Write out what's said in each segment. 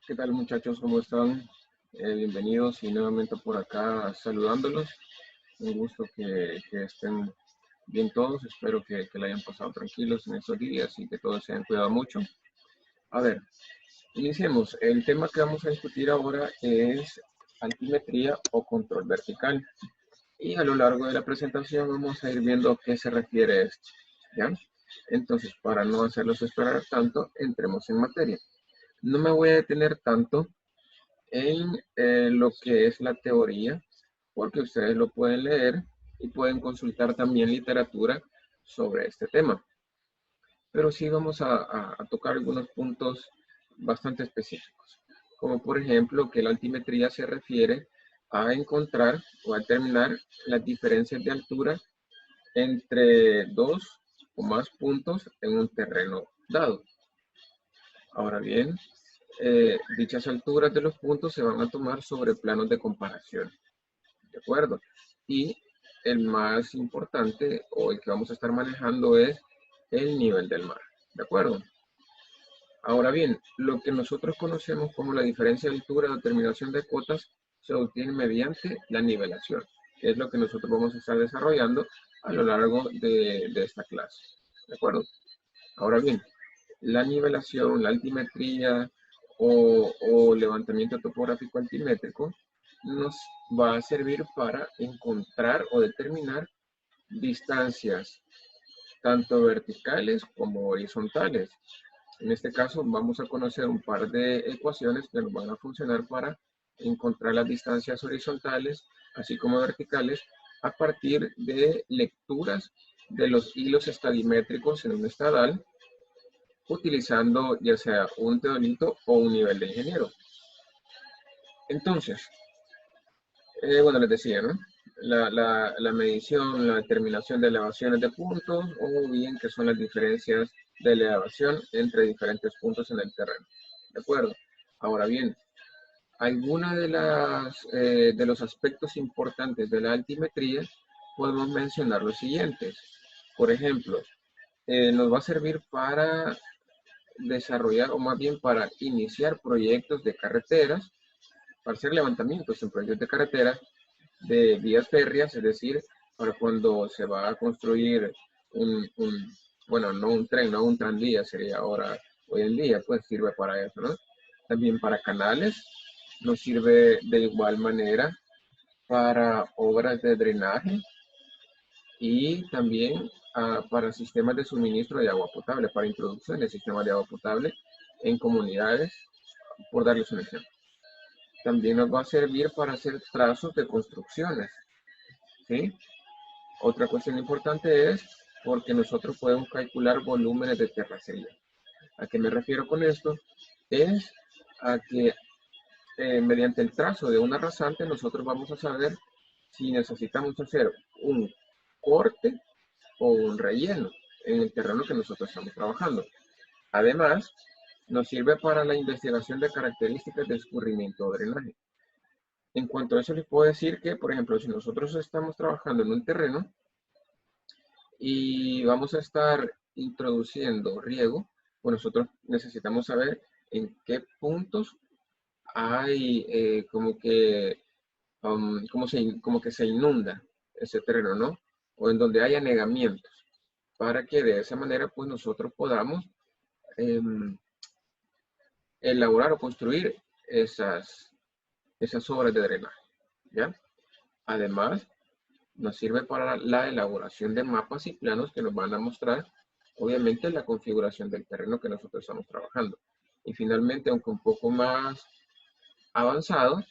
¿Qué tal, muchachos? ¿Cómo están? Bienvenidos y nuevamente por acá saludándolos. Un gusto que estén bien todos. Espero que la hayan pasado tranquilos en estos días y que todos se hayan cuidado mucho. A ver, iniciemos. El tema que vamos a discutir ahora es altimetría o control vertical. Y a lo largo de la presentación vamos a ir viendo a qué se refiere esto. ¿Ya? Entonces, para no hacerlos esperar tanto, entremos en materia. No me voy a detener tanto en lo que es la teoría, porque ustedes lo pueden leer y pueden consultar también literatura sobre este tema. Pero sí vamos a tocar algunos puntos bastante específicos, como por ejemplo que la altimetría se refiere a encontrar o a determinar las diferencias de altura entre dos o más puntos en un terreno dado. Ahora bien, dichas alturas de los puntos se van a tomar sobre planos de comparación, ¿de acuerdo? Y el más importante o el que vamos a estar manejando es el nivel del mar, ¿de acuerdo? Ahora bien, lo que nosotros conocemos como la diferencia de altura o determinación de cotas se obtiene mediante la nivelación, que es lo que nosotros vamos a estar desarrollando a lo largo de esta clase, ¿de acuerdo? Ahora bien, la nivelación, la altimetría o levantamiento topográfico altimétrico nos va a servir para encontrar o determinar distancias tanto verticales como horizontales. En este caso vamos a conocer un par de ecuaciones que nos van a funcionar para encontrar las distancias horizontales así como verticales a partir de lecturas de los hilos estadimétricos en un estadal, utilizando ya sea un teodolito o un nivel de ingeniero. Entonces, bueno, les decía, ¿no? La medición, la determinación de elevaciones de puntos o bien que son las diferencias de elevación entre diferentes puntos en el terreno. ¿De acuerdo? Ahora bien, algunas de los aspectos importantes de la altimetría podemos mencionar los siguientes. Por ejemplo, nos va a servir para desarrollar o más bien para iniciar proyectos de carreteras, para hacer levantamientos en proyectos de carreteras de vías férreas, es decir, para cuando se va a construir bueno, no un tren, no un tranvía, sería ahora, hoy en día, pues sirve para eso, ¿no? También para canales, nos sirve de igual manera para obras de drenaje y también para sistemas de suministro de agua potable, para introducción de sistemas de agua potable en comunidades, por darles un ejemplo. También nos va a servir para hacer trazos de construcciones, ¿sí? Otra cuestión importante es porque nosotros podemos calcular volúmenes de terracería. ¿A qué me refiero con esto? Es a que mediante el trazo de una rasante nosotros vamos a saber si necesitamos hacer un corte o un relleno en el terreno que nosotros estamos trabajando. Además, nos sirve para la investigación de características de escurrimiento o drenaje. En cuanto a eso, les puedo decir que, por ejemplo, si nosotros estamos trabajando en un terreno y vamos a estar introduciendo riego, pues nosotros necesitamos saber en qué puntos hay como que se inunda ese terreno, ¿no? O en donde hay anegamientos, para que de esa manera pues nosotros podamos eh, elaborar o construir esas obras de drenaje, ¿ya? Además, nos sirve para la elaboración de mapas y planos que nos van a mostrar, obviamente, la configuración del terreno que nosotros estamos trabajando. Y finalmente, aunque un poco más avanzado,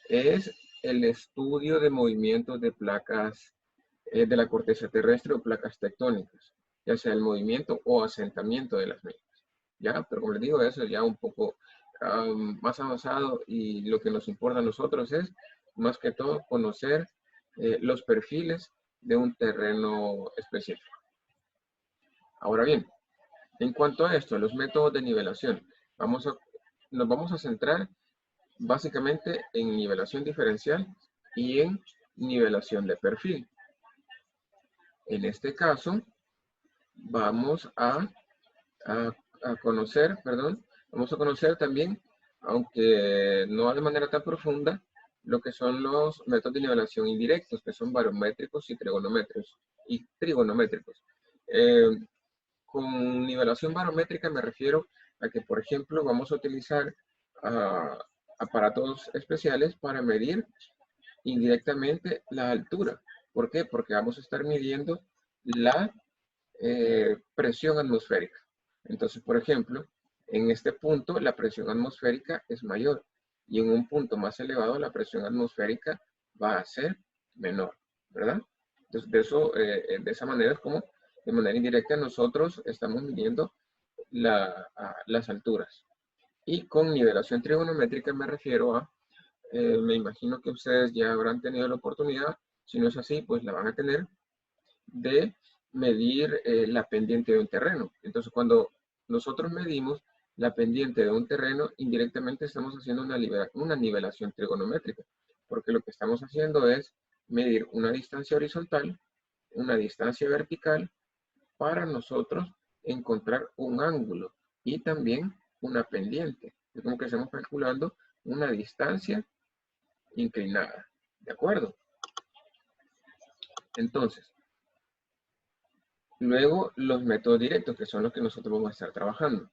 es el estudio de movimientos de placas de la corteza terrestre o placas tectónicas, ya sea el movimiento o asentamiento de las mismas. ¿Ya? Pero como les digo, eso ya un poco más avanzado y lo que nos importa a nosotros es, más que todo, conocer los perfiles de un terreno específico. Ahora bien, en cuanto a esto, los métodos de nivelación, nos vamos a centrar básicamente en nivelación diferencial y en nivelación de perfil. En este caso, vamos a conocer también aunque no de manera tan profunda, lo que son los métodos de nivelación indirectos, que son barométricos y trigonométricos. Con nivelación barométrica me refiero a que, por ejemplo, vamos a utilizar aparatos especiales para medir indirectamente la altura. ¿Por qué? Porque vamos a estar midiendo la presión atmosférica. Entonces, por ejemplo, en este punto la presión atmosférica es mayor y en un punto más elevado la presión atmosférica va a ser menor, ¿verdad? Entonces, de esa manera es como de manera indirecta nosotros estamos midiendo las alturas. Y con nivelación trigonométrica me refiero a, me imagino que ustedes ya habrán tenido la oportunidad, si no es así, pues la van a tener, de medir la pendiente de un terreno. Entonces, cuando nosotros medimos la pendiente de un terreno, indirectamente estamos haciendo una nivelación trigonométrica, porque lo que estamos haciendo es medir una distancia horizontal, una distancia vertical, para nosotros encontrar un ángulo y también una pendiente. Es como que estamos calculando una distancia inclinada. ¿De acuerdo? Entonces, luego los métodos directos, que son los que nosotros vamos a estar trabajando.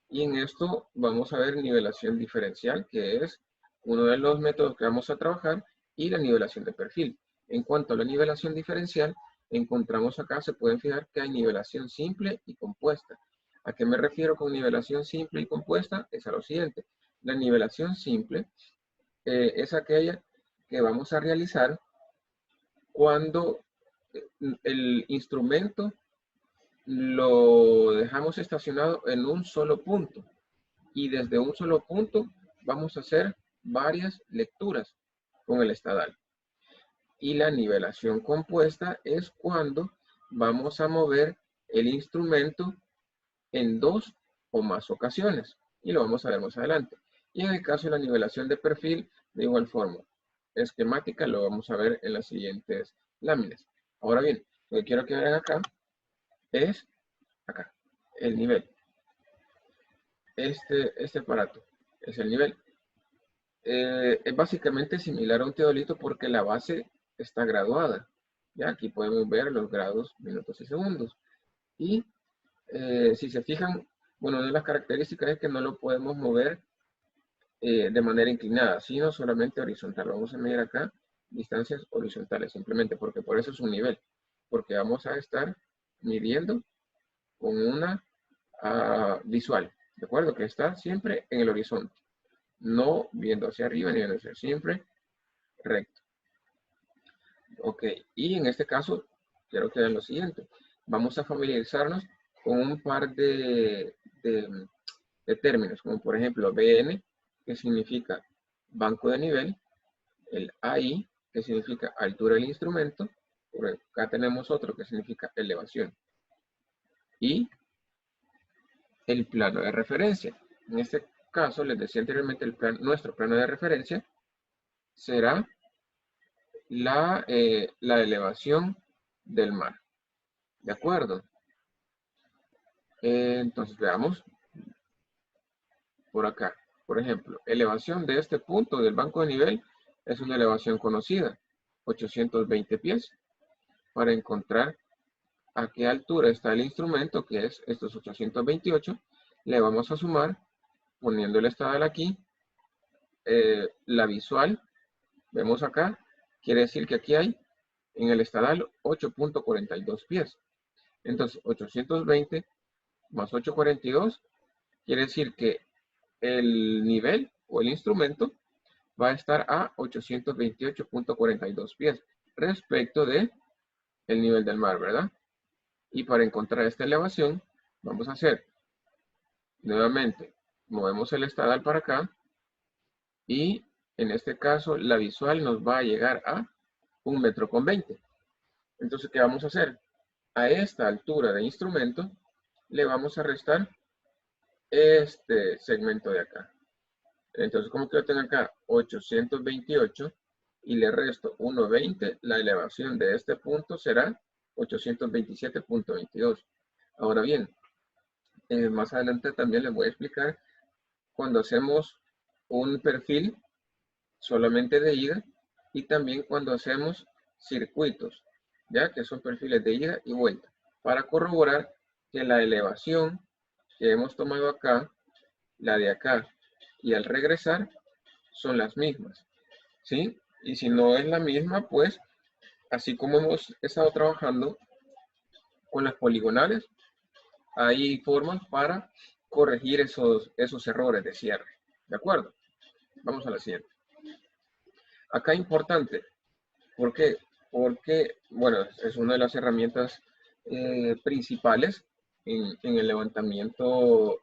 Y en esto vamos a ver nivelación diferencial, que es uno de los métodos que vamos a trabajar, y la nivelación de perfil. En cuanto a la nivelación diferencial, encontramos acá, se pueden fijar que hay nivelación simple y compuesta. ¿A qué me refiero con nivelación simple y compuesta? Es a lo siguiente. La nivelación simple es aquella que vamos a realizar cuando el instrumento lo dejamos estacionado en un solo punto y desde un solo punto vamos a hacer varias lecturas con el estadal. Y la nivelación compuesta es cuando vamos a mover el instrumento en dos o más ocasiones y lo vamos a ver más adelante. Y en el caso de la nivelación de perfil, de igual forma, esquemática, lo vamos a ver en las siguientes láminas. Ahora bien, lo que quiero que vean acá es acá, el nivel. Este aparato es el nivel. Es básicamente similar a un teodolito porque la base está graduada. Ya aquí podemos ver los grados, minutos y segundos. Y si se fijan, bueno, una de las características es que no lo podemos mover de manera inclinada, sino solamente horizontal. Vamos a medir acá distancias horizontales, simplemente porque por eso es un nivel. Porque vamos a estar midiendo con una visual, ¿de acuerdo? Que está siempre en el horizonte, no viendo hacia arriba ni viendo hacia siempre recto. Ok, y en este caso, quiero que vean lo siguiente. Vamos a familiarizarnos con un par de términos, como por ejemplo BN, que significa banco de nivel, el AI, que significa altura del instrumento, por acá tenemos otro que significa elevación, y el plano de referencia. En este caso, les decía anteriormente, nuestro plano de referencia será la elevación del mar. ¿De acuerdo? Entonces veamos por acá. Por ejemplo, elevación de este punto del banco de nivel es una elevación conocida, 820 pies. Para encontrar a qué altura está el instrumento, que es estos 828, le vamos a sumar, poniendo el estadal aquí, la visual, vemos acá, quiere decir que aquí hay en el estadal 8.42 pies. Entonces, 820 más 842 quiere decir que el nivel o el instrumento va a estar a 828.42 pies respecto de el nivel del mar, ¿verdad? Y para encontrar esta elevación, vamos a hacer nuevamente, movemos el estadal para acá y en este caso la visual nos va a llegar a 1,20 m. Entonces, ¿qué vamos a hacer? A esta altura de instrumento le vamos a restar este segmento de acá. Entonces, como que yo tengo acá 828 y le resto 1,20, la elevación de este punto será 827.22. Ahora bien, más adelante también les voy a explicar cuando hacemos un perfil solamente de ida y también cuando hacemos circuitos, ya que son perfiles de ida y vuelta, para corroborar que la elevación que hemos tomado acá, la de acá y al regresar son las mismas, ¿sí? Y si no es la misma, pues así como hemos estado trabajando con las poligonales, hay formas para corregir esos errores de cierre, ¿de acuerdo? Vamos a la siguiente. Acá importante, ¿por qué? Porque, bueno, es una de las herramientas principales en el levantamiento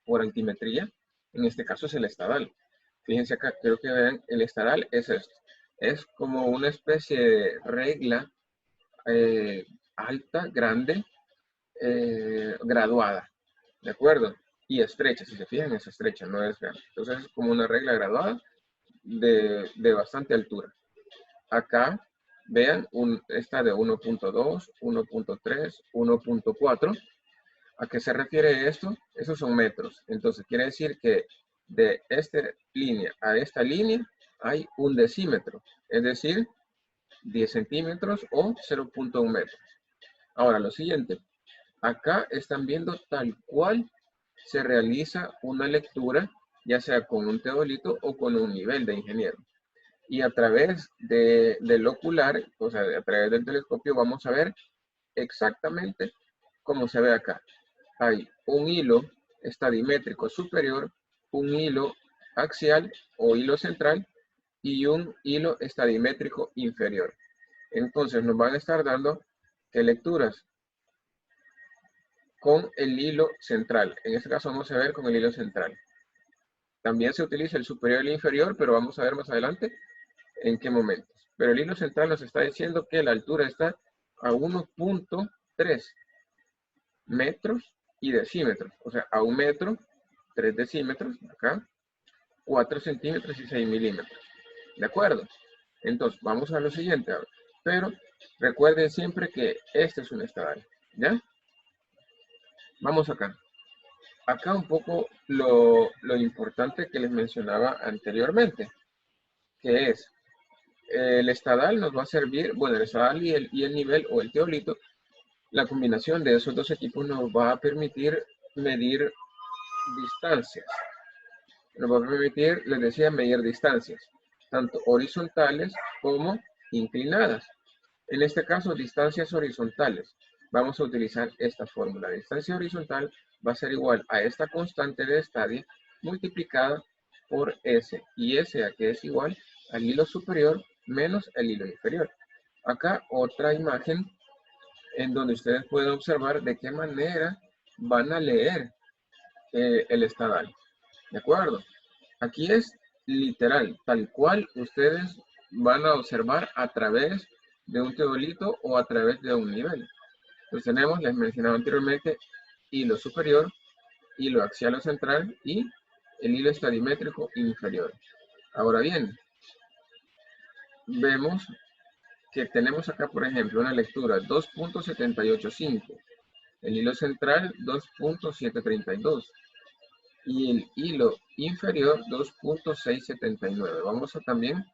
por altimetría. En este caso es el estadal. Fíjense acá, quiero que vean, el estadal es esto. Es como una especie de regla alta, grande, graduada, ¿de acuerdo? Y estrecha, si se fijan es estrecha, no es grande. Entonces es como una regla graduada de bastante altura. Acá, vean, esta de 1.2, 1.3, 1.4. ¿A qué se refiere esto? Esos son metros. Entonces quiere decir que de esta línea a esta línea hay un decímetro, es decir, 10 centímetros o 0.1 metros. Ahora, lo siguiente. Acá están viendo tal cual se realiza una lectura, ya sea con un teodolito o con un nivel de ingeniero. Y a través del ocular, o sea, a través del telescopio, vamos a ver exactamente como se ve acá. Hay un hilo estadimétrico superior, un hilo axial o hilo central y un hilo estadimétrico inferior. Entonces nos van a estar dando que lecturas con el hilo central. En este caso vamos a ver con el hilo central. También se utiliza el superior y el inferior, pero vamos a ver más adelante en qué momentos. Pero el hilo central nos está diciendo que la altura está a 1.3 metros y decímetros. O sea, a 1 metro, 3 decímetros, acá, 4 centímetros y 6 milímetros. ¿De acuerdo? Entonces, vamos a lo siguiente. Pero recuerden siempre que este es un estadal. ¿Ya? Vamos acá. Acá un poco lo importante que les mencionaba anteriormente, que es el estadal nos va a servir, bueno, el estadal y el nivel o el teolito, la combinación de esos dos equipos nos va a permitir medir distancias. Nos va a permitir, les decía, medir distancias, tanto horizontales como inclinadas. En este caso, distancias horizontales. Vamos a utilizar esta fórmula. La distancia horizontal va a ser igual a esta constante de estadia multiplicada por S. Y S aquí es igual al hilo superior menos el hilo inferior. Acá otra imagen en donde ustedes pueden observar de qué manera van a leer el estadal. ¿De acuerdo? Aquí es literal, tal cual ustedes van a observar a través de un teodolito o a través de un nivel. Pues tenemos, les mencionaba anteriormente, hilo superior, hilo axial o central y el hilo estadimétrico inferior. Ahora bien, vemos que tenemos acá, por ejemplo, una lectura 2.785, el hilo central 2.732 y el hilo inferior 2.679. Vamos a también,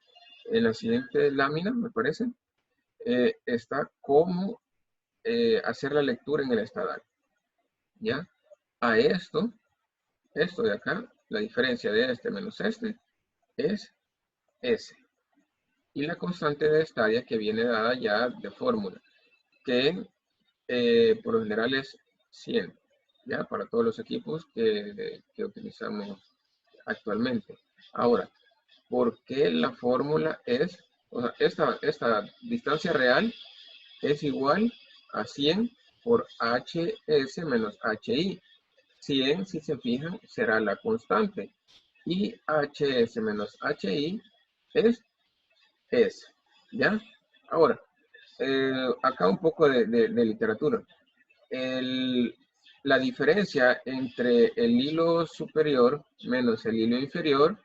en la siguiente lámina, me parece, está cómo hacer la lectura en el estadal. ¿Ya? A esto de acá, la diferencia de este menos este, es S. Y la constante de estadia que viene dada ya de fórmula, que por lo general es 100, ¿ya? Para todos los equipos que utilizamos actualmente. Ahora, ¿por qué la fórmula es, o sea, esta distancia real es igual a 100 por HS menos HI? 100, si se fijan, será la constante. Y HS menos HI es S. ¿Ya? Ahora, acá un poco de literatura. La diferencia entre el hilo superior menos el hilo inferior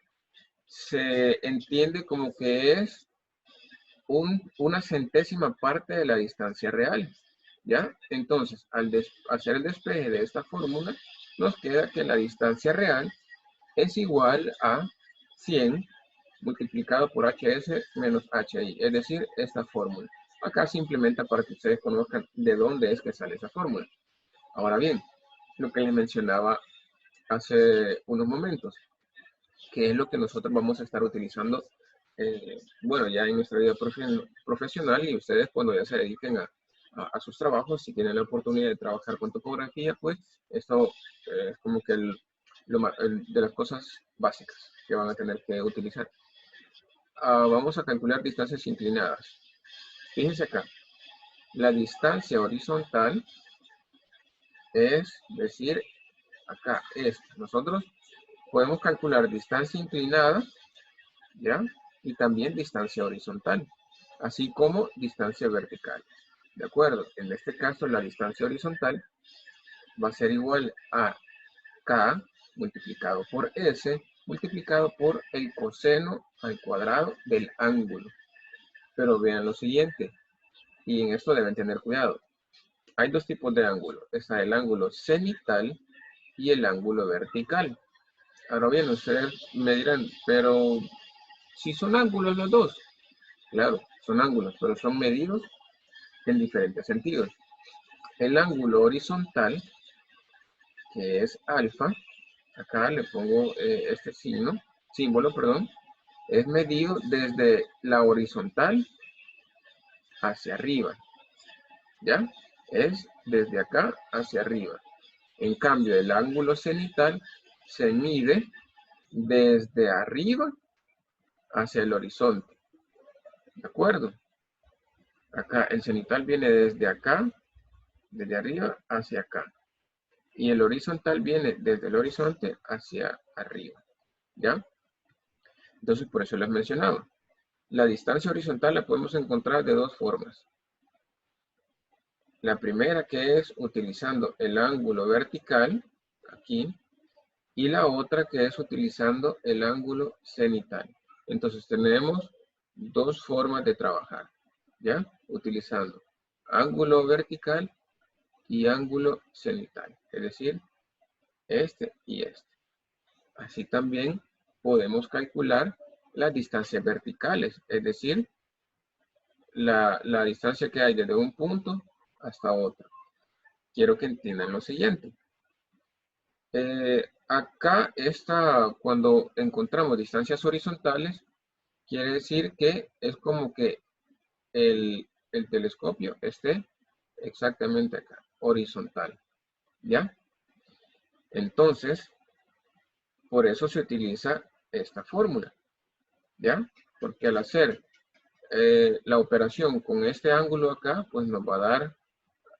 se entiende como que es una centésima parte de la distancia real. ¿Ya? Entonces, al hacer el despeje de esta fórmula, nos queda que la distancia real es igual a 100 multiplicado por HS menos HI, es decir, esta fórmula. Acá se implementa para que ustedes conozcan de dónde es que sale esa fórmula. Ahora bien, lo que les mencionaba hace unos momentos, que es lo que nosotros vamos a estar utilizando, bueno, ya en nuestra vida profesional, y ustedes cuando ya se dediquen a sus trabajos, si tienen la oportunidad de trabajar con topografía, pues esto es como que de las cosas básicas que van a tener que utilizar. Vamos a calcular distancias inclinadas. Fíjense acá, la distancia horizontal es decir, acá nosotros podemos calcular distancia inclinada, ¿ya? Y también distancia horizontal, así como distancia vertical. ¿De acuerdo? En este caso, la distancia horizontal va a ser igual a K multiplicado por S multiplicado por el coseno al cuadrado del ángulo. Pero vean lo siguiente, y en esto deben tener cuidado. Hay dos tipos de ángulo. Está el ángulo cenital y el ángulo vertical. Ahora bien, ustedes me dirán, pero si son ángulos los dos. Claro, son ángulos, pero son medidos en diferentes sentidos. El ángulo horizontal, que es alfa, acá le pongo este símbolo, perdón, es medido desde la horizontal hacia arriba, ¿ya? Es desde acá hacia arriba. En cambio, el ángulo cenital se mide desde arriba hacia el horizonte. ¿De acuerdo? Acá el cenital viene desde acá, desde arriba hacia acá. Y el horizontal viene desde el horizonte hacia arriba. ¿Ya? Entonces, por eso les mencionaba. La distancia horizontal la podemos encontrar de dos formas. La primera, que es utilizando el ángulo vertical, aquí, y la otra que es utilizando el ángulo cenital. Entonces tenemos dos formas de trabajar, ¿ya? Utilizando ángulo vertical y ángulo cenital, es decir, este y este. Así también podemos calcular las distancias verticales, es decir, la distancia que hay desde un punto hasta otro. Quiero que entiendan lo siguiente. Acá cuando encontramos distancias horizontales, quiere decir que es como que el telescopio esté exactamente acá, horizontal, ¿ya? Entonces, por eso se utiliza esta fórmula, ¿ya? Porque al hacer la operación con este ángulo acá, pues nos va a dar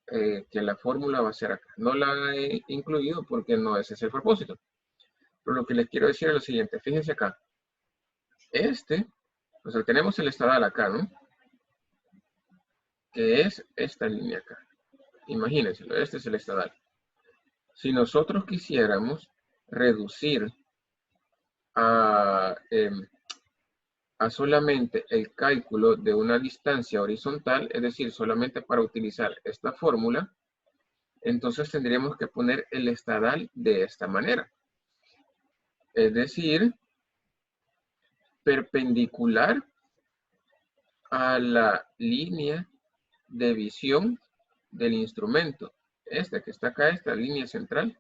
que la fórmula va a ser acá. No la he incluido porque no ese es el propósito. Pero lo que les quiero decir es lo siguiente. Fíjense acá. Pues tenemos el estadal acá, ¿no? Que es esta línea acá. Imagínense, este es el estadal. Si nosotros quisiéramos reducir a solamente el cálculo de una distancia horizontal, es decir, solamente para utilizar esta fórmula, entonces tendríamos que poner el estadal de esta manera. Es decir, perpendicular a la línea de visión del instrumento. Esta que está acá, esta línea central,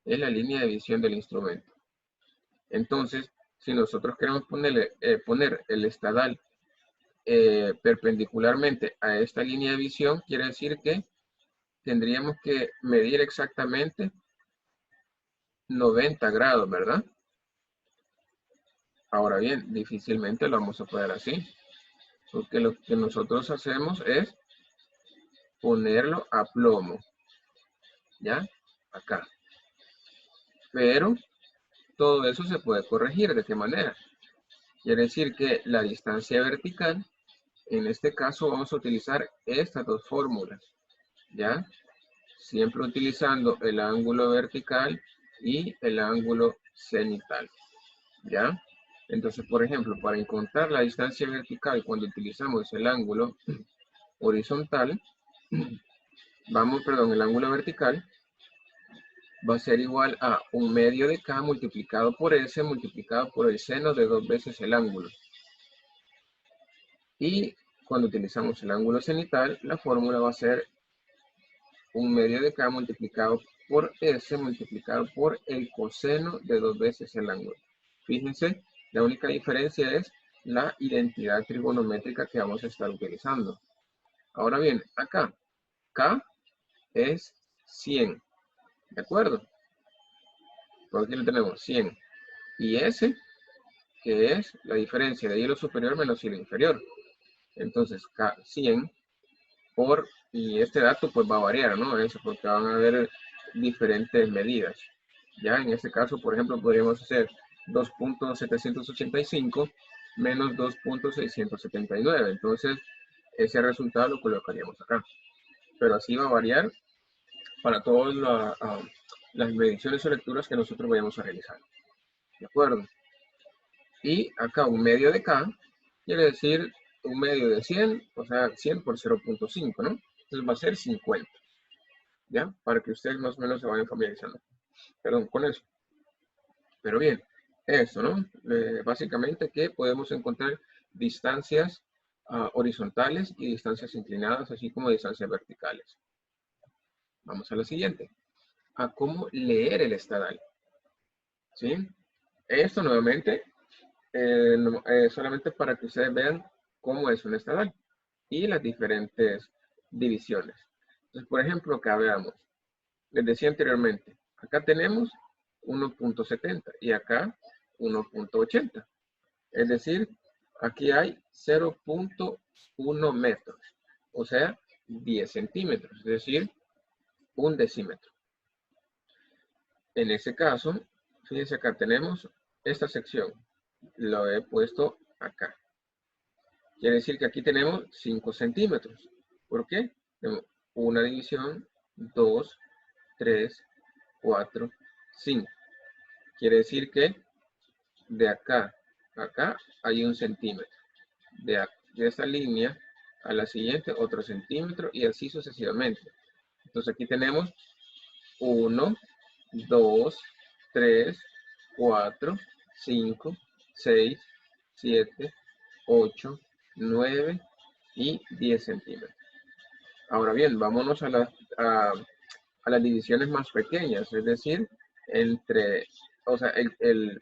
es la línea de visión del instrumento. Entonces, si nosotros queremos poner el estadal perpendicularmente a esta línea de visión, quiere decir que tendríamos que medir exactamente 90 grados, ¿verdad? Ahora bien, difícilmente lo vamos a poner así, porque lo que nosotros hacemos es ponerlo a plomo, ¿ya? Acá. Pero todo eso se puede corregir. ¿De qué manera? Quiere decir que la distancia vertical, en este caso vamos a utilizar estas dos fórmulas, ¿ya? Siempre utilizando el ángulo vertical y el ángulo cenital, ¿ya? Entonces, por ejemplo, para encontrar la distancia vertical cuando utilizamos el ángulo horizontal, el ángulo vertical, va a ser igual a 1/2 de K multiplicado por S multiplicado por el seno de 2 veces el ángulo. Y cuando utilizamos el ángulo cenital, la fórmula va a ser 1/2 de K multiplicado por S multiplicado por el coseno de 2 veces el ángulo. Fíjense, la única diferencia es la identidad trigonométrica que vamos a estar utilizando. Ahora bien, acá, K es 100, ¿de acuerdo? Por aquí lo tenemos, 100. Y S, que es la diferencia de hilo superior menos hilo inferior. Entonces, K 100 por, y este dato pues va a variar, ¿no? Eso porque van a haber diferentes medidas. Ya en este caso, por ejemplo, podríamos hacer 2.785 menos 2.679. Entonces, ese resultado lo colocaríamos acá. Pero así va a variar para todas las mediciones o lecturas que nosotros vayamos a realizar. ¿De acuerdo? Y acá 1/2 de K quiere decir 1/2 de 100, o sea, 100 por 0.5, ¿no? Entonces va a ser 50. ¿Ya? Para que ustedes más o menos se vayan familiarizando. Perdón, con eso. Pero bien, eso, ¿no? Básicamente que podemos encontrar distancias horizontales y distancias inclinadas, así como distancias verticales. Vamos a la siguiente. A cómo leer el estadal. ¿Sí? Esto nuevamente, solamente para que ustedes vean cómo es un estadal y las diferentes divisiones. Entonces, por ejemplo, acá veamos. Les decía anteriormente, acá tenemos 1.70 y acá 1.80. Es decir, aquí hay 0.1 metros, o sea, 10 centímetros, es decir, 1 decímetro. En ese caso, fíjense acá tenemos esta sección, lo he puesto acá. Quiere decir que aquí tenemos 5 centímetros. ¿Por qué? Tenemos una división, 2, 3, 4, 5. Quiere decir que de acá a acá hay 1 centímetro. De esta línea a la siguiente otro centímetro y así sucesivamente. Entonces aquí tenemos 1, 2, 3, 4, 5, 6, 7, 8, 9 y 10 centímetros. Ahora bien, vámonos a las divisiones más pequeñas, es decir, entre, o sea, el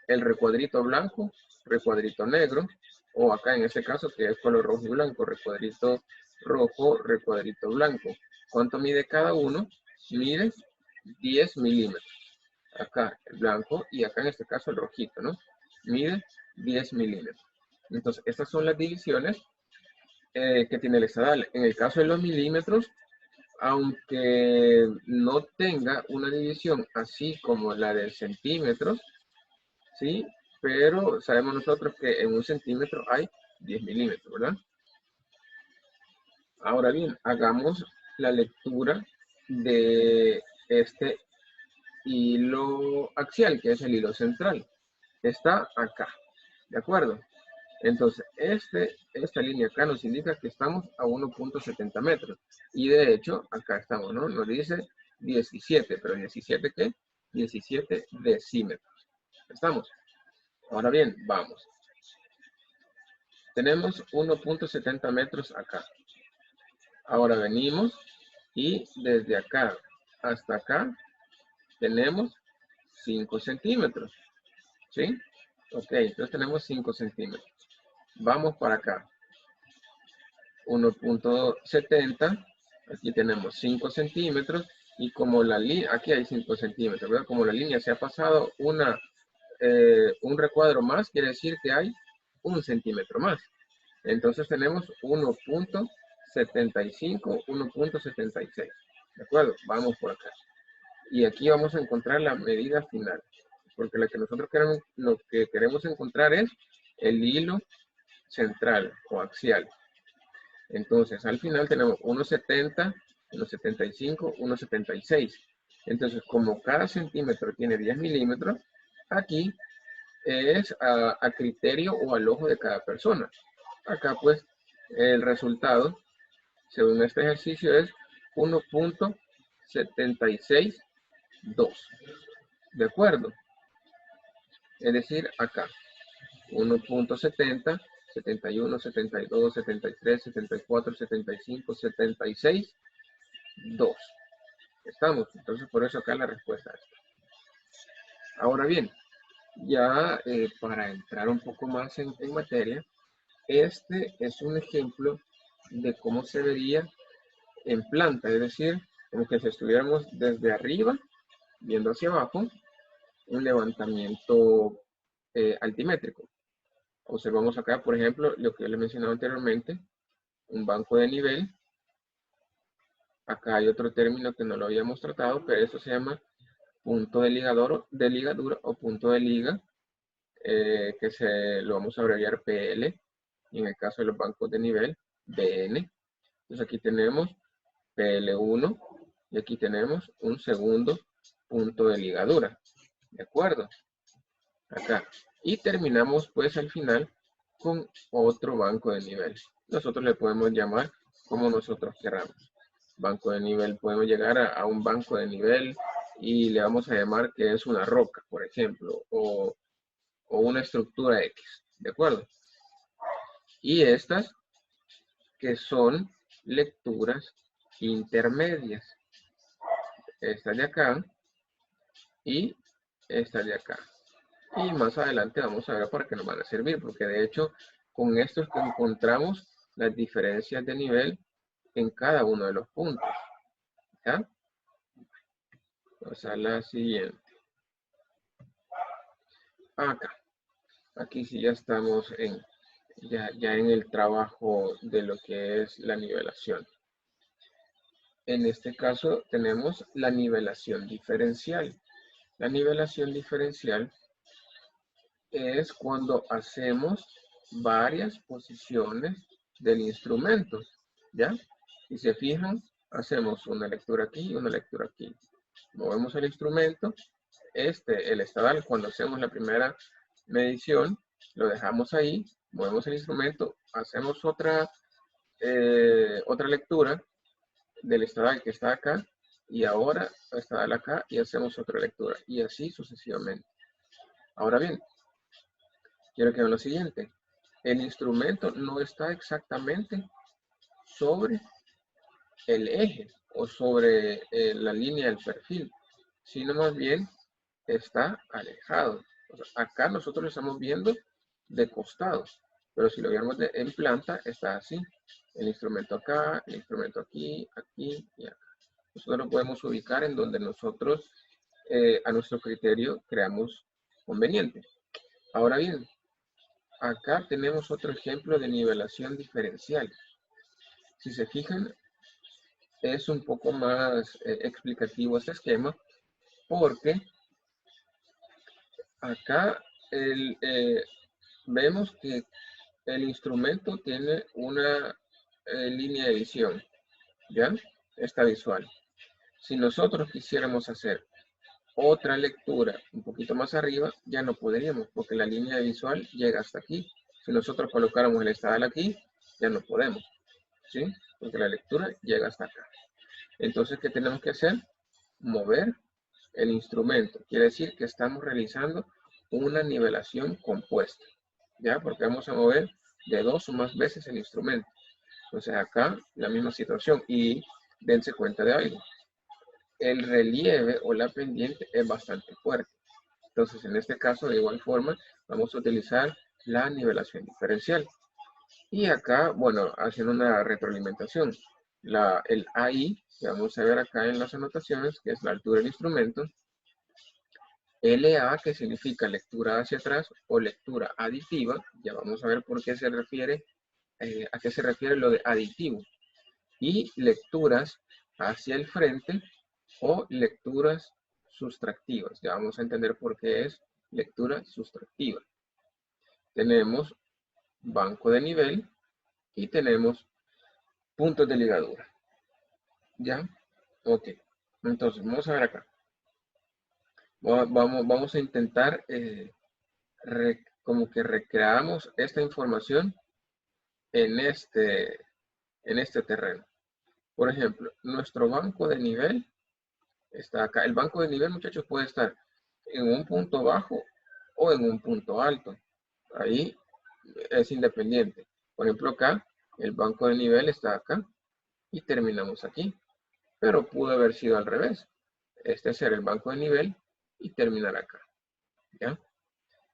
recuadrito blanco, recuadrito negro, o acá en este caso que es color rojo y blanco, recuadrito rojo, recuadrito blanco. ¿Cuánto mide cada uno? Mide 10 milímetros. Acá el blanco y acá en este caso el rojito, ¿no? Mide 10 milímetros. Entonces, estas son las divisiones que tiene el estadal. En el caso de los milímetros, aunque no tenga una división así como la del centímetros, ¿sí? Pero sabemos nosotros que en 1 centímetro hay 10 milímetros, ¿verdad? Ahora bien, hagamos la lectura de este hilo axial, que es el hilo central. Está acá, ¿de acuerdo? Entonces, esta línea acá nos indica que estamos a 1.70 metros. Y de hecho, acá estamos, ¿no? Nos dice 17, pero ¿17 qué? 17 decímetros. ¿Estamos? Ahora bien, vamos. Tenemos 1.70 metros acá. Ahora venimos y desde acá hasta acá tenemos 5 centímetros. ¿Sí? Ok, entonces tenemos 5 centímetros. Vamos para acá. 1.70. Aquí tenemos 5 centímetros. Y como la línea, aquí hay 5 centímetros, ¿verdad? Como la línea se ha pasado un recuadro más, quiere decir que hay 1 centímetro más. Entonces tenemos 1.75, 1.76. ¿De acuerdo? Vamos por acá. Y aquí vamos a encontrar la medida final. Porque lo que queremos encontrar es el hilo central o axial. Entonces, al final tenemos 1.70, 1.75, 1.76. Entonces, como cada centímetro tiene 10 milímetros, aquí es a criterio o al ojo de cada persona. Acá, pues, el resultado, según este ejercicio, es 1.76 2. ¿De acuerdo? Es decir, acá 1.70, 71, 72, 73, 74, 75, 76, 2. ¿Estamos? Entonces, por eso acá la respuesta es esta. Ahora bien, ya para entrar un poco más en materia, este es un ejemplo de cómo se vería en planta, es decir, como que si estuviéramos desde arriba, viendo hacia abajo, un levantamiento altimétrico. Observamos acá, por ejemplo, lo que yo les mencionaba anteriormente, un banco de nivel. Acá hay otro término que no lo habíamos tratado, pero eso se llama punto de ligadura o punto de liga, que lo vamos a abreviar PL, y en el caso de los bancos de nivel, BN. Entonces aquí tenemos PL1 y aquí tenemos un segundo punto de ligadura. ¿De acuerdo? Acá. Y terminamos pues al final con otro banco de nivel. Nosotros le podemos llamar como nosotros queramos. Banco de nivel, podemos llegar a un banco de nivel y le vamos a llamar que es una roca, por ejemplo, o una estructura X, ¿de acuerdo? Y estas que son lecturas intermedias. Esta de acá y esta de acá. Y más adelante vamos a ver para qué nos van a servir, porque de hecho con esto es que encontramos las diferencias de nivel en cada uno de los puntos. ¿Ya? Vamos a la siguiente. Acá. Aquí sí ya estamos ya en el trabajo de lo que es la nivelación. En este caso tenemos la nivelación diferencial. La nivelación diferencial es cuando hacemos varias posiciones del instrumento, ¿ya? Si se fijan, hacemos una lectura aquí y una lectura aquí. Movemos el instrumento, el estadal, cuando hacemos la primera medición, lo dejamos ahí, movemos el instrumento, hacemos otra lectura del estadal que está acá, y ahora estadal acá, y hacemos otra lectura, y así sucesivamente. Ahora bien, quiero que vean lo siguiente. El instrumento no está exactamente sobre el eje o sobre la línea del perfil, sino más bien está alejado. O sea, acá nosotros lo estamos viendo de costados, pero si lo viéramos en planta, está así. El instrumento acá, el instrumento aquí, aquí y acá. Nosotros lo podemos ubicar en donde nosotros, a nuestro criterio, creamos conveniente. Ahora bien, acá tenemos otro ejemplo de nivelación diferencial. Si se fijan, es un poco más explicativo este esquema, porque acá vemos que el instrumento tiene una línea de visión, ¿ya? Esta visual. Si nosotros quisiéramos hacer otra lectura un poquito más arriba, ya no podríamos, porque la línea visual llega hasta aquí. Si nosotros colocáramos el estadal aquí, ya no podemos, ¿sí? Porque la lectura llega hasta acá. Entonces, ¿qué tenemos que hacer? Mover el instrumento. Quiere decir que estamos realizando una nivelación compuesta, ¿ya? Porque vamos a mover de 2 o más veces el instrumento. Entonces, acá la misma situación. Y dense cuenta de algo. El relieve o la pendiente es bastante fuerte. Entonces, en este caso, de igual forma, vamos a utilizar la nivelación diferencial. Y acá, bueno, haciendo una retroalimentación, el AI, que vamos a ver acá en las anotaciones, que es la altura del instrumento, LA, que significa lectura hacia atrás o lectura aditiva, ya vamos a ver por qué se refiere, a qué se refiere lo de aditivo, y lecturas hacia el frente o lecturas sustractivas. Ya vamos a entender por qué es lectura sustractiva. Tenemos banco de nivel y tenemos puntos de ligadura. ¿Ya? Ok. Entonces, vamos a ver acá. Vamos a intentar como que recreamos esta información en este terreno. Por ejemplo, nuestro banco de nivel está acá. El banco de nivel, muchachos, puede estar en un punto bajo o en un punto alto. Ahí es independiente. Por ejemplo, acá, el banco de nivel está acá y terminamos aquí. Pero pudo haber sido al revés. Este ser el banco de nivel y terminar acá. ¿Ya?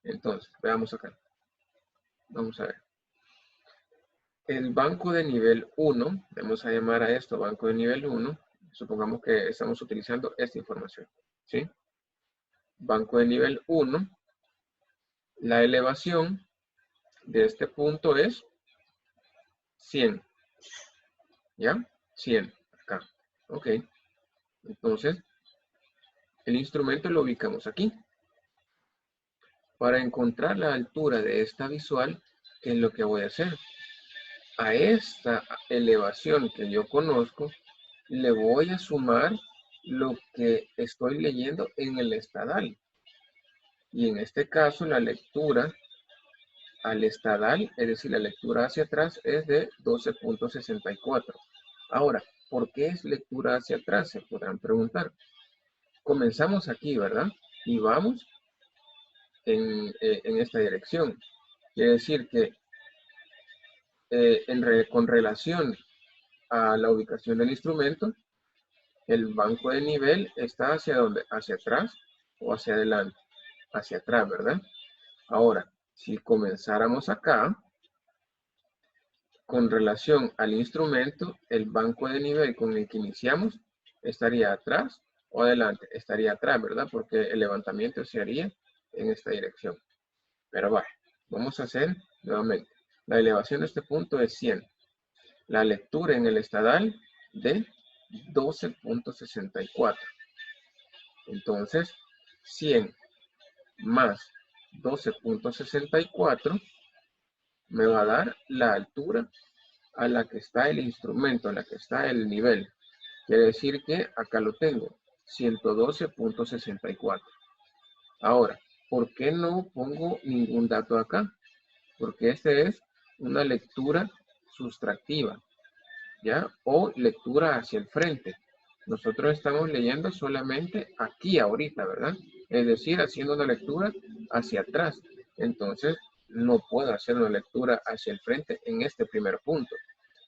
Entonces, veamos acá. Vamos a ver. El banco de nivel 1, vamos a llamar a esto banco de nivel 1. Supongamos que estamos utilizando esta información. ¿Sí? Banco de nivel 1. La elevación de este punto es 100. ¿Ya? 100. Acá. Ok. Entonces, el instrumento lo ubicamos aquí. Para encontrar la altura de esta visual, ¿qué es lo que voy a hacer? A esta elevación que yo conozco, le voy a sumar lo que estoy leyendo en el estadal. Y en este caso, la lectura al estadal, es decir, la lectura hacia atrás, es de 12.64. Ahora, ¿por qué es lectura hacia atrás? Se podrán preguntar. Comenzamos aquí, ¿verdad? Y vamos en esta dirección. Quiere decir que con relación a la ubicación del instrumento, el banco de nivel está hacia dónde, hacia atrás o hacia adelante, hacia atrás, ¿verdad? Ahora, si comenzáramos acá, con relación al instrumento, el banco de nivel con el que iniciamos estaría atrás o adelante, estaría atrás, ¿verdad? Porque el levantamiento se haría en esta dirección. Pero vaya, vamos a hacer nuevamente. La elevación de este punto es 100. La lectura en el estadal de 12.64. Entonces, 100 más 12.64 me va a dar la altura a la que está el instrumento, a la que está el nivel. Quiere decir que acá lo tengo, 112.64. Ahora, ¿por qué no pongo ningún dato acá? Porque esta es una lectura sustractiva, ¿ya? O lectura hacia el frente. Nosotros estamos leyendo solamente aquí ahorita, ¿verdad? Es decir, haciendo una lectura hacia atrás. Entonces, no puedo hacer una lectura hacia el frente en este primer punto.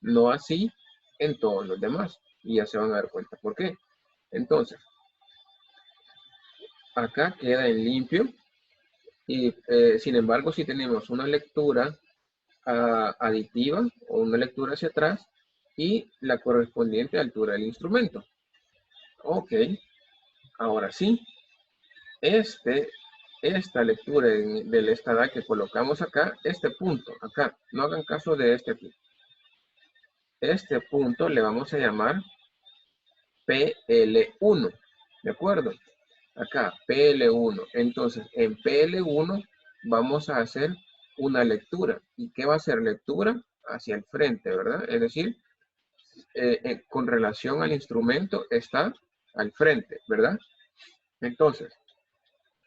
No así en todos los demás. Y ya se van a dar cuenta por qué. Entonces, acá queda en limpio. Y sin embargo, si tenemos una lectura aditiva o una lectura hacia atrás y la correspondiente altura del instrumento. Ok, ahora sí, esta lectura del estadal que colocamos acá, este punto, acá, no hagan caso de este aquí. Este punto le vamos a llamar PL1, ¿de acuerdo? Acá, PL1. Entonces, en PL1 vamos a hacer una lectura. ¿Y qué va a ser? Lectura hacia el frente, ¿verdad? Es decir, con relación al instrumento está al frente, ¿verdad? Entonces,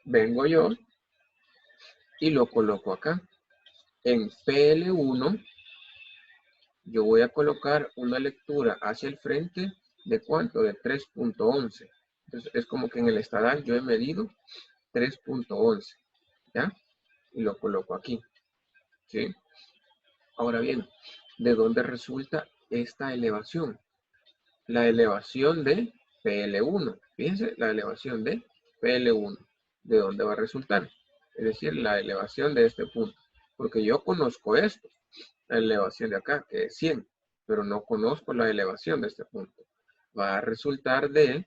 vengo yo y lo coloco acá. En PL1, yo voy a colocar una lectura hacia el frente de ¿cuánto? De 3.11. Entonces, es como que en el estadal yo he medido 3.11, ¿ya? Y lo coloco aquí, ¿sí? Ahora bien, ¿de dónde resulta esta elevación? La elevación de PL1. Fíjense, la elevación de PL1. ¿De dónde va a resultar? Es decir, la elevación de este punto. Porque yo conozco esto, la elevación de acá, que es 100, pero no conozco la elevación de este punto. Va a resultar de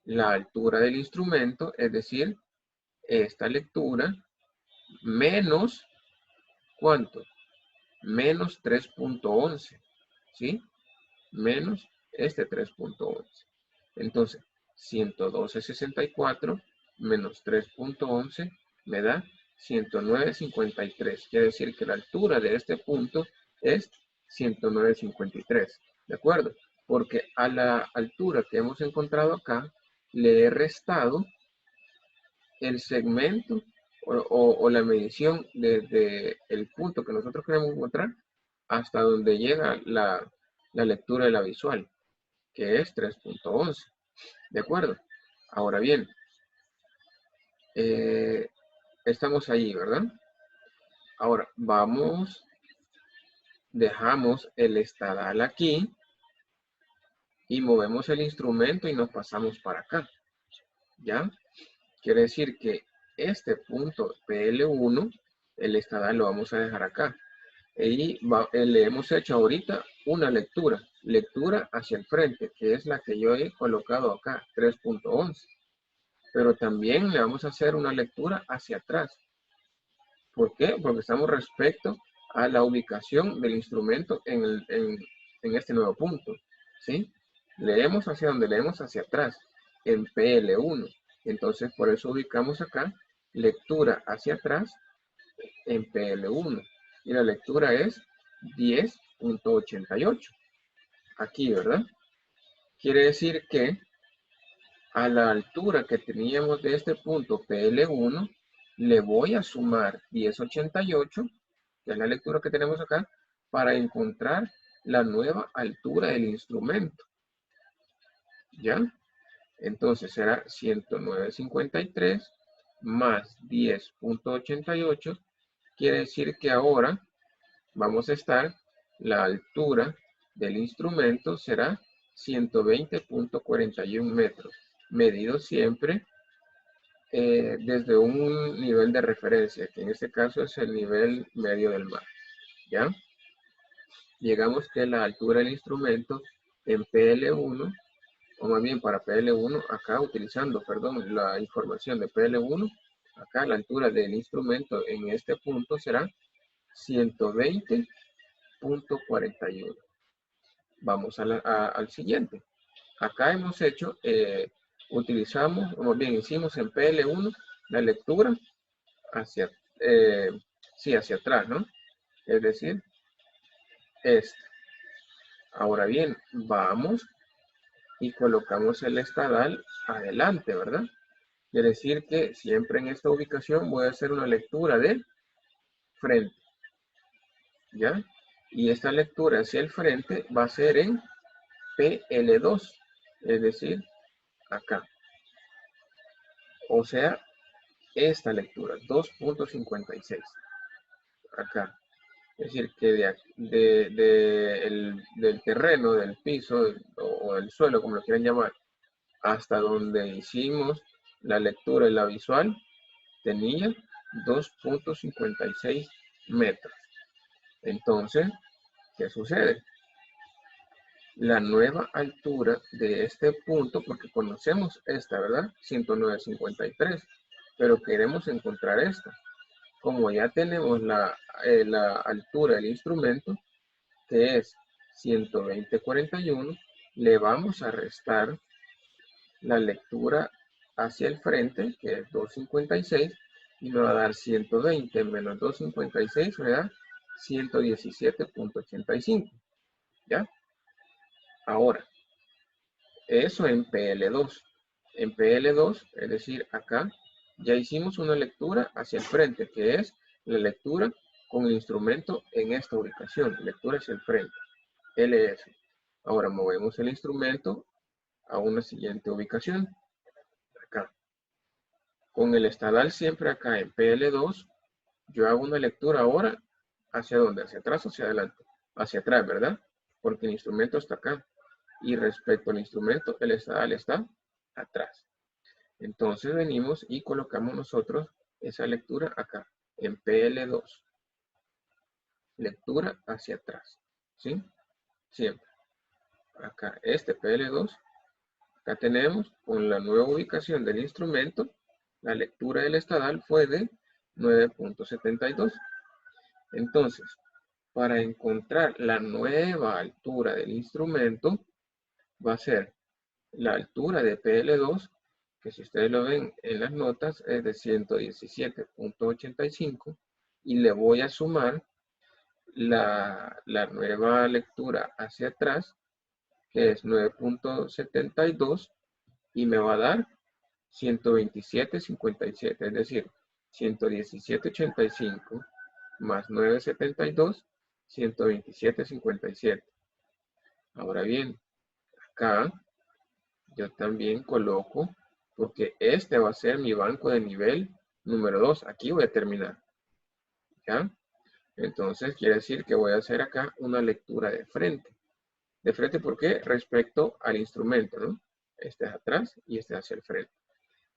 la altura del instrumento, es decir, esta lectura, menos, ¿cuánto? Menos 3.11, ¿sí? Menos este 3.11. Entonces, 112.64 menos 3.11 me da 109.53. Quiere decir que la altura de este punto es 109.53. ¿De acuerdo? Porque a la altura que hemos encontrado acá, le he restado el segmento o la medición desde el punto que nosotros queremos encontrar hasta donde llega la lectura de la visual, que es 3.11. ¿De acuerdo? Ahora bien, estamos ahí, ¿verdad? Ahora, dejamos el estadal aquí y movemos el instrumento y nos pasamos para acá, ¿ya? Quiere decir que este punto PL1, el estadal lo vamos a dejar acá. Y le hemos hecho ahorita una lectura hacia el frente, que es la que yo he colocado acá, 3.11. Pero también le vamos a hacer una lectura hacia atrás. ¿Por qué? Porque estamos respecto a la ubicación del instrumento en este nuevo punto, ¿sí? Leemos hacia donde leemos hacia atrás, en PL1. Entonces, por eso ubicamos acá lectura hacia atrás en PL1. Y la lectura es 10.88. Aquí, ¿verdad? Quiere decir que a la altura que teníamos de este punto PL1, le voy a sumar 10.88, que es la lectura que tenemos acá, para encontrar la nueva altura del instrumento. ¿Ya? Entonces será 109.53 más 10.88. Quiere decir que ahora vamos a estar, la altura del instrumento será 120.41 metros, medido siempre desde un nivel de referencia, que en este caso es el nivel medio del mar, ¿ya? Llegamos que la altura del instrumento en PL1, o más bien para PL1, acá utilizando, perdón, la información de PL1, acá la altura del instrumento en este punto será 120.41. Vamos al siguiente. Acá hemos hecho, utilizamos, o más bien hicimos en PL1 la lectura hacia, hacia atrás, ¿no? Es decir, este. Ahora bien, vamos y colocamos el estadal adelante, ¿verdad? Quiere decir que siempre en esta ubicación voy a hacer una lectura de frente, ¿ya? Y esta lectura hacia el frente va a ser en PL2, es decir, acá. O sea, esta lectura, 2.56, acá. Es decir, que del terreno, del piso o del suelo, como lo quieran llamar, hasta donde hicimos la lectura y la visual, tenía 2.56 metros. Entonces, ¿qué sucede? La nueva altura de este punto, porque conocemos esta, ¿verdad? 109.53, pero queremos encontrar esta. Como ya tenemos la altura del instrumento, que es 120.41, le vamos a restar la lectura hacia el frente, que es 2.56, y me va a dar 120 menos 2.56, me da 117.85. ¿Ya? Ahora, eso en PL2. En PL2, es decir, acá, ya hicimos una lectura hacia el frente, que es la lectura con el instrumento en esta ubicación, lectura hacia el frente, LS. Ahora movemos el instrumento a una siguiente ubicación, acá. Con el estadal siempre acá en PL2, yo hago una lectura ahora, ¿hacia dónde? ¿Hacia atrás o hacia adelante? Hacia atrás, ¿verdad? Porque el instrumento está acá. Y respecto al instrumento, el estadal está atrás. Entonces venimos y colocamos nosotros esa lectura acá, en PL2. Lectura hacia atrás, ¿sí? Siempre. Acá, este PL2. Acá tenemos con la nueva ubicación del instrumento, la lectura del estadal fue de 9.72. Entonces, para encontrar la nueva altura del instrumento, va a ser la altura de PL2, que si ustedes lo ven en las notas es de 117.85, y le voy a sumar la nueva lectura hacia atrás, que es 9.72, y me va a dar 127.57, es decir, 117.85 más 9.72, 127.57. Ahora bien, acá yo también coloco, porque este va a ser mi banco de nivel número 2. Aquí voy a terminar, ¿ya? Entonces, quiere decir que voy a hacer acá una lectura de frente. De frente, ¿por qué? Respecto al instrumento, ¿no? Este es atrás y este hacia el frente.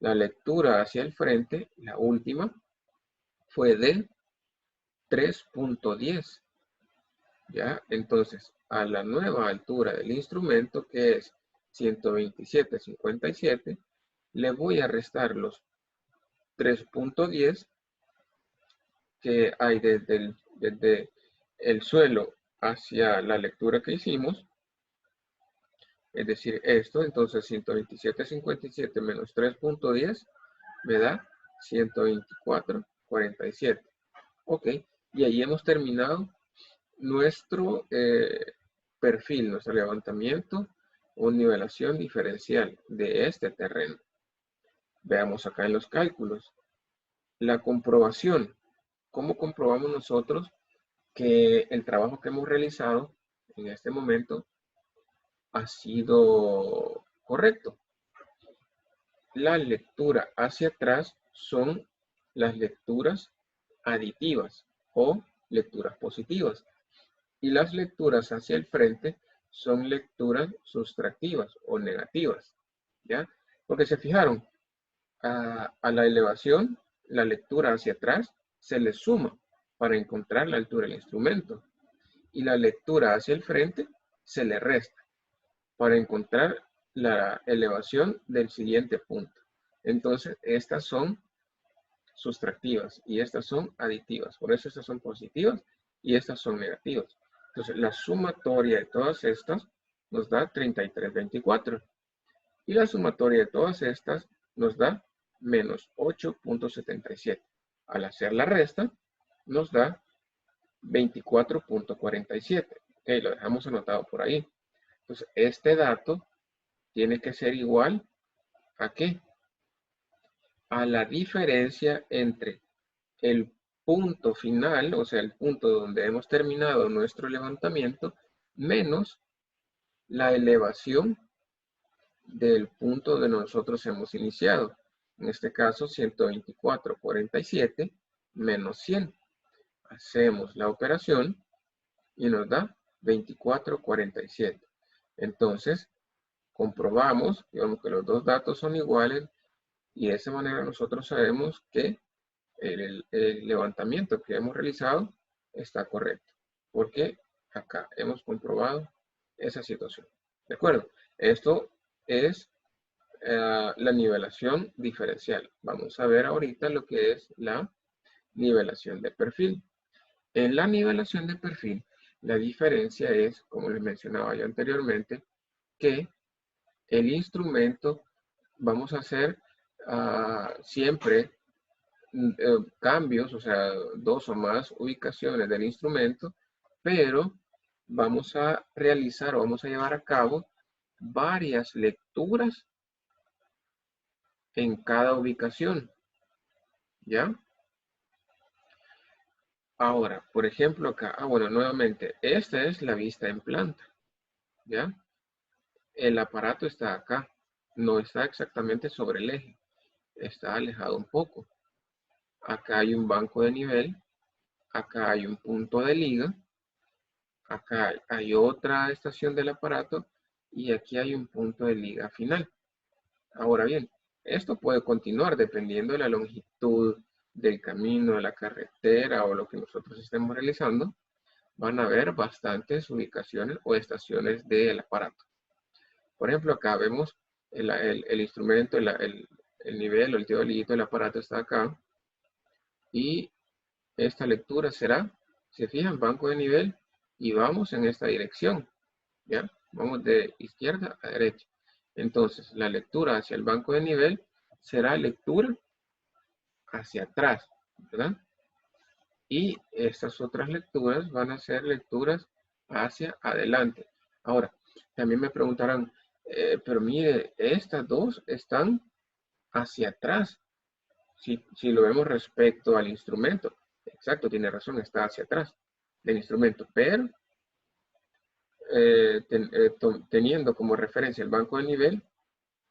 La lectura hacia el frente, la última, fue de 3.10. ¿Ya? Entonces, a la nueva altura del instrumento, que es 127.57, le voy a restar los 3.10 que hay desde el suelo hacia la lectura que hicimos, es decir, esto. Entonces 127.57 menos 3.10 me da 124.47. Ok, y ahí hemos terminado nuestro perfil, nuestro levantamiento o nivelación diferencial de este terreno. Veamos acá en los cálculos. La comprobación. ¿Cómo comprobamos nosotros que el trabajo que hemos realizado en este momento ha sido correcto? La lectura hacia atrás son las lecturas aditivas o lecturas positivas. Y las lecturas hacia el frente son lecturas sustractivas o negativas, ¿ya? Porque se fijaron, a la elevación, la lectura hacia atrás se le suma para encontrar la altura del instrumento. Y la lectura hacia el frente se le resta para encontrar la elevación del siguiente punto. Entonces, estas son sustractivas y estas son aditivas. Por eso estas son positivas y estas son negativas. Entonces, la sumatoria de todas estas nos da 33.24. Y la sumatoria de todas estas nos da menos 8.77. Al hacer la resta, nos da 24.47. Ok, lo dejamos anotado por ahí. Entonces, este dato tiene que ser igual ¿a qué? A la diferencia entre el punto final, o sea, el punto donde hemos terminado nuestro levantamiento, menos la elevación del punto donde nosotros hemos iniciado. En este caso, 124.47 menos 100. Hacemos la operación y nos da 24.47. Entonces, comprobamos, digamos que los dos datos son iguales y de esa manera nosotros sabemos que el levantamiento que hemos realizado está correcto, porque acá hemos comprobado esa situación. ¿De acuerdo? Esto es la nivelación diferencial. Vamos a ver ahorita lo que es la nivelación de perfil. En la nivelación de perfil, la diferencia es, como les mencionaba yo anteriormente, que el instrumento vamos a hacer siempre cambios, o sea, dos o más ubicaciones del instrumento, pero vamos a realizar o vamos a llevar a cabo varias lecturas en cada ubicación, ¿ya? Ahora, por ejemplo, acá, bueno, nuevamente, esta es la vista en planta, ¿ya? El aparato está acá, no está exactamente sobre el eje, está alejado un poco. Acá hay un banco de nivel, acá hay un punto de liga, acá hay otra estación del aparato y aquí hay un punto de liga final. Ahora bien, esto puede continuar dependiendo de la longitud del camino, de la carretera o lo que nosotros estemos realizando. Van a haber bastantes ubicaciones o estaciones del aparato. Por ejemplo, acá vemos el instrumento, el nivel o el teodolito del aparato está acá. Y esta lectura será, se fijan, banco de nivel y vamos en esta dirección. ¿Ya? Vamos de izquierda a derecha. Entonces, la lectura hacia el banco de nivel será lectura hacia atrás, ¿verdad? Y estas otras lecturas van a ser lecturas hacia adelante. Ahora, también me preguntarán, pero mire, estas dos están hacia atrás. Si lo vemos respecto al instrumento, exacto, tiene razón, está hacia atrás del instrumento, pero teniendo como referencia el banco de nivel,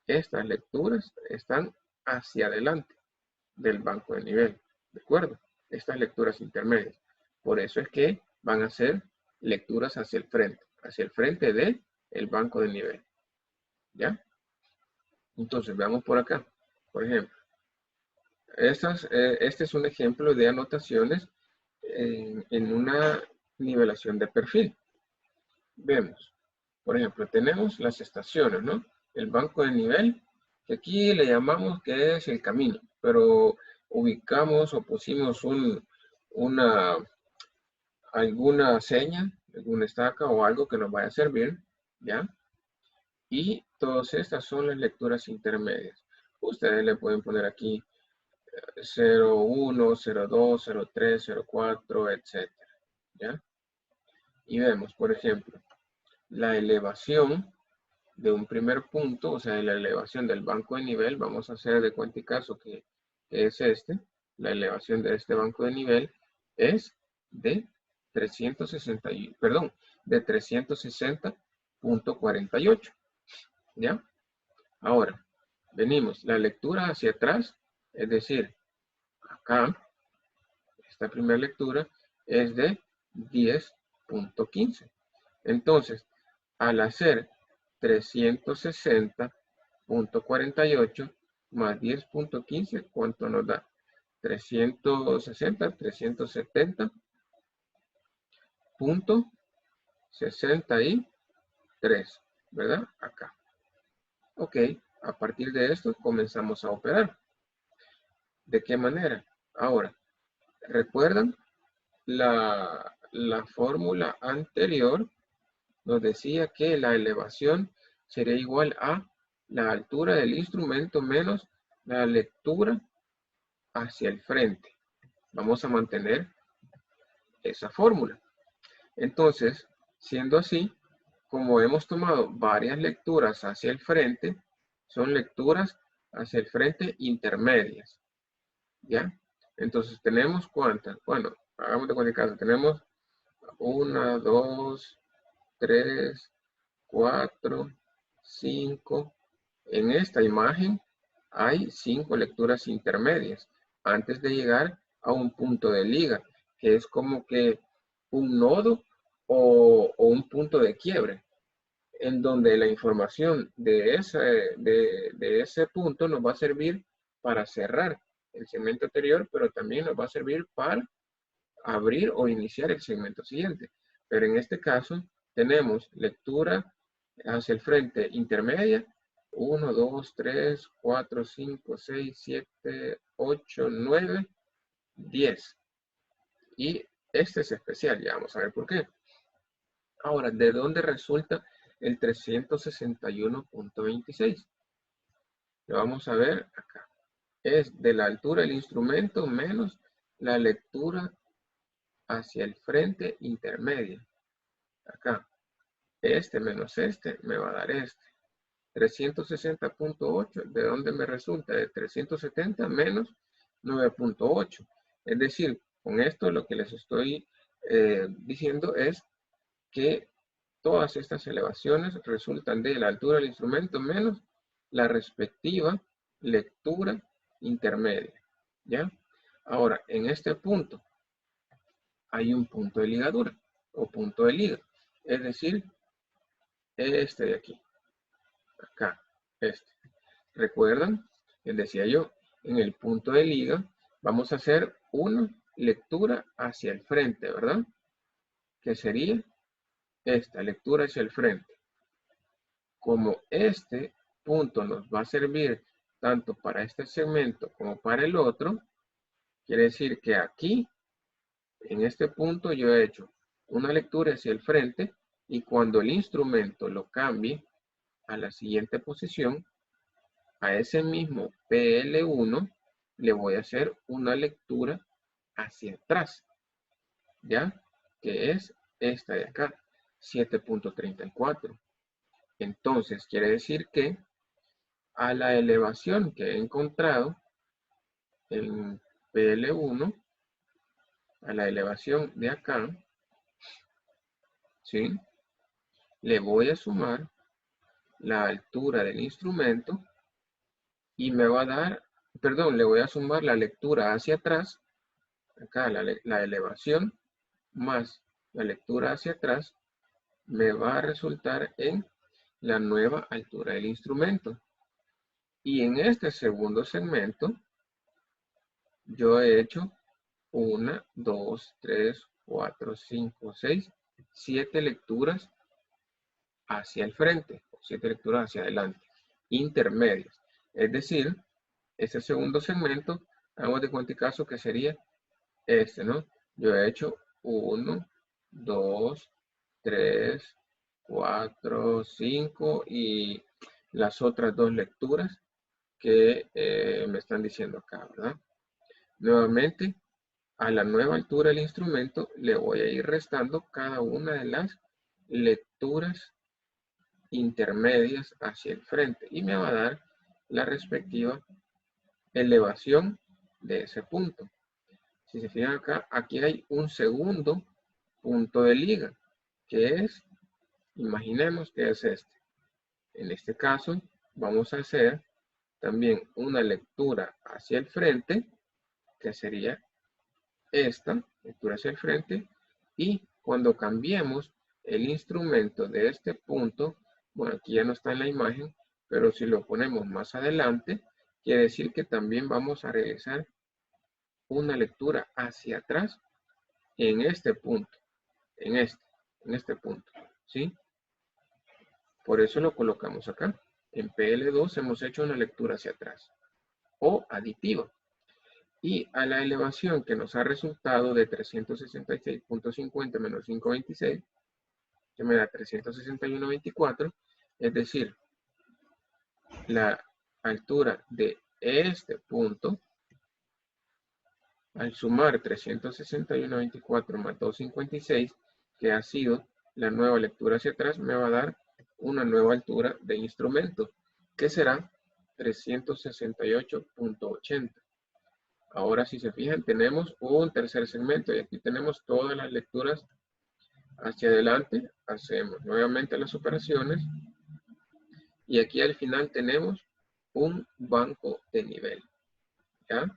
estas lecturas están hacia adelante del banco de nivel, ¿de acuerdo? Estas lecturas intermedias. Por eso es que van a ser lecturas hacia el frente del banco de nivel, ¿ya? Entonces, veamos por acá. Por ejemplo, este es un ejemplo de anotaciones en una nivelación de perfil. Vemos, por ejemplo, tenemos las estaciones, ¿no? El banco de nivel, que aquí le llamamos que es el camino, pero ubicamos o pusimos alguna seña, alguna estaca o algo que nos vaya a servir, ¿ya? Y todas estas son las lecturas intermedias. Ustedes le pueden poner aquí 01, 02, 03, 04, etcétera, ¿ya? Y vemos, por ejemplo, la elevación de un primer punto, o sea, la elevación del banco de nivel, vamos a hacer de cuenta y caso que es la elevación de este banco de nivel es de 360.48, ¿ya? Ahora, venimos, la lectura hacia atrás, es decir, acá, esta primera lectura es de 10.15. Entonces, al hacer 360.48 más 10.15, ¿cuánto nos da? 360.63, ¿verdad? Acá. Ok, a partir de esto comenzamos a operar. ¿De qué manera? Ahora, ¿recuerdan la fórmula anterior? Nos decía que la elevación sería igual a la altura del instrumento menos la lectura hacia el frente. Vamos a mantener esa fórmula. Entonces, siendo así, como hemos tomado varias lecturas hacia el frente, son lecturas hacia el frente intermedias. ¿Ya? Entonces, ¿tenemos cuántas? Bueno, hagamos de cuenta caso. Tenemos 1, 2, 3, 4, 5. En esta imagen hay 5 lecturas intermedias antes de llegar a un punto de liga, que es como que un nodo o un punto de quiebre, en donde la información de ese punto nos va a servir para cerrar el segmento anterior, pero también nos va a servir para abrir o iniciar el segmento siguiente. Pero en este caso tenemos lectura hacia el frente intermedia, 1, 2, 3, 4, 5, 6, 7, 8, 9, 10. Y este es especial, ya vamos a ver por qué. Ahora, ¿de dónde resulta el 361.26? Lo vamos a ver acá. Es de la altura del instrumento menos la lectura hacia el frente intermedia. Acá. Este menos este me va a dar este. 360.8, ¿de dónde me resulta? De 370 menos 9.8. Es decir, con esto lo que les estoy diciendo es que todas estas elevaciones resultan de la altura del instrumento menos la respectiva lectura intermedia. ¿Ya? Ahora, en este punto hay un punto de ligadura o punto de liga. Es decir, este de aquí. Acá, este. ¿Recuerdan? Les decía yo, en el punto de liga vamos a hacer una lectura hacia el frente, ¿verdad? Que sería esta lectura hacia el frente. Como este punto nos va a servir tanto para este segmento como para el otro, quiere decir que aquí, en este punto, yo he hecho una lectura hacia el frente y cuando el instrumento lo cambie a la siguiente posición, a ese mismo PL1 le voy a hacer una lectura hacia atrás, ¿ya? Que es esta de acá, 7.34. Entonces, quiere decir que a la elevación que he encontrado en PL1, a la elevación de acá, ¿sí? Le voy a sumar la altura del instrumento y me va a dar, perdón, le voy a sumar la lectura hacia atrás, acá la elevación más la lectura hacia atrás, me va a resultar en la nueva altura del instrumento. Y en este segundo segmento, yo he hecho 1, 2, 3, 4, 5, 6, 7 lecturas hacia el frente, 7 lecturas hacia adelante, intermedias. Es decir, este segundo segmento, hagamos de cuenta y caso que sería este, ¿no? Yo he hecho 1, 2, 3, 4, 5 y las otras dos lecturas que me están diciendo acá, ¿verdad? Nuevamente, a la nueva altura del instrumento le voy a ir restando cada una de las lecturas intermedias hacia el frente y me va a dar la respectiva elevación de ese punto. Si se fijan acá, aquí hay un segundo punto de liga, que es, imaginemos que es este. En este caso, vamos a hacer también una lectura hacia el frente, que sería esta, lectura hacia el frente, y cuando cambiemos el instrumento de este punto, bueno, aquí ya no está en la imagen, pero si lo ponemos más adelante, quiere decir que también vamos a realizar una lectura hacia atrás en este punto, en este punto, ¿sí? Por eso lo colocamos acá. En PL2 hemos hecho una lectura hacia atrás o aditiva. Y a la elevación que nos ha resultado de 366.50 menos 526, que me da 361.24, es decir, la altura de este punto, al sumar 361.24 más 256, que ha sido la nueva lectura hacia atrás, me va a dar una nueva altura de instrumento, que será 368.80. Ahora, si se fijan, tenemos un tercer segmento y aquí tenemos todas las lecturas hacia adelante. Hacemos nuevamente las operaciones y aquí al final tenemos un banco de nivel, ¿ya?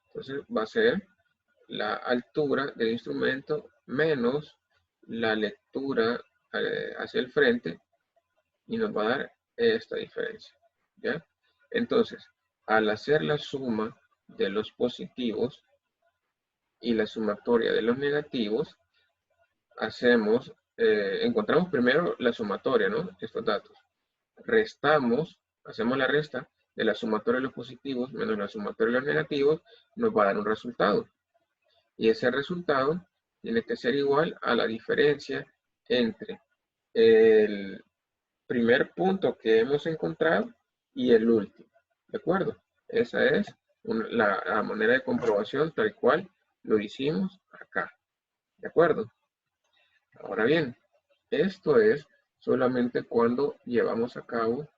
Entonces va a ser la altura del instrumento menos la lectura hacia el frente y nos va a dar esta diferencia, ¿ya? Entonces, al hacer la suma de los positivos y la sumatoria de los negativos, encontramos primero la sumatoria, ¿no? Estos datos. Restamos, hacemos la resta de la sumatoria de los positivos menos la sumatoria de los negativos, nos va a dar un resultado. Y ese resultado tiene que ser igual a la diferencia entre el primer punto que hemos encontrado y el último. ¿De acuerdo? Esa es la manera de comprobación tal cual lo hicimos acá. ¿De acuerdo? Ahora bien, esto es solamente cuando llevamos a cabo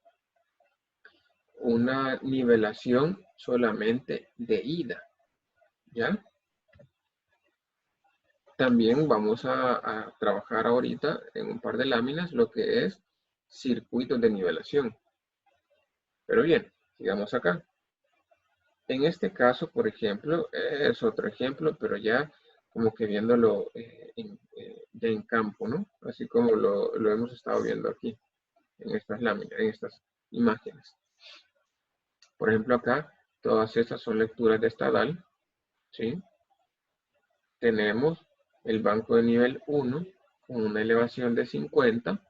una nivelación solamente de ida. ¿Ya? También vamos a trabajar ahorita en un par de láminas lo que es circuitos de nivelación. Pero bien, sigamos acá. En este caso, por ejemplo, es otro ejemplo, pero ya como que viéndolo ya en campo, ¿no? Así como lo hemos estado viendo aquí, en estas láminas, en estas imágenes. Por ejemplo, acá, todas estas son lecturas de estadal, ¿sí? Tenemos el banco de nivel 1 con una elevación de 50.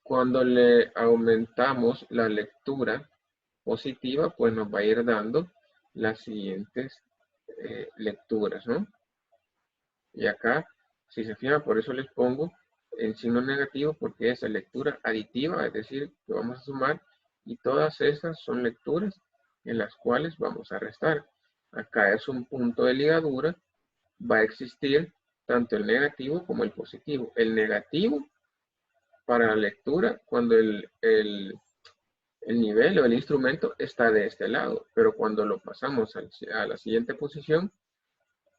Cuando le aumentamos la lectura positiva, pues nos va a ir dando las siguientes lecturas, ¿no? Y acá, si se fijan, por eso les pongo en signo negativo, porque es lectura aditiva, es decir, que vamos a sumar, y todas esas son lecturas en las cuales vamos a restar. Acá es un punto de ligadura, va a existir tanto el negativo como el positivo. El negativo para la lectura cuando el nivel o el instrumento está de este lado, pero cuando lo pasamos a la siguiente posición,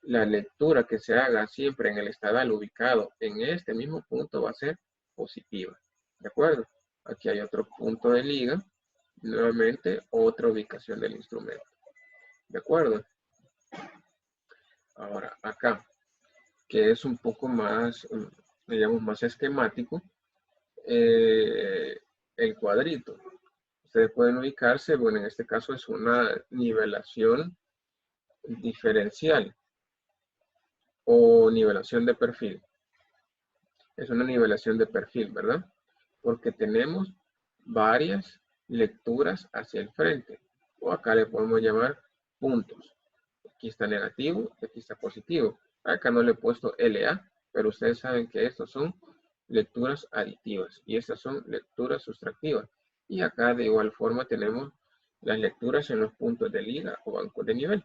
la lectura que se haga siempre en el estadal ubicado en este mismo punto va a ser positiva. ¿De acuerdo? Aquí hay otro punto de liga nuevamente otra ubicación del instrumento. ¿De acuerdo? Ahora, acá, que es un poco más, digamos, más esquemático, el cuadrito. Ustedes pueden ubicarse, bueno, en este caso es una nivelación diferencial o nivelación de perfil. Es una nivelación de perfil, ¿verdad? Porque tenemos varias lecturas hacia el frente. O acá le podemos llamar puntos. Aquí está negativo, aquí está positivo. Acá no le he puesto LA, pero ustedes saben que estos son lecturas aditivas y estas son lecturas sustractivas. Y acá de igual forma tenemos las lecturas en los puntos de liga o bancos de nivel.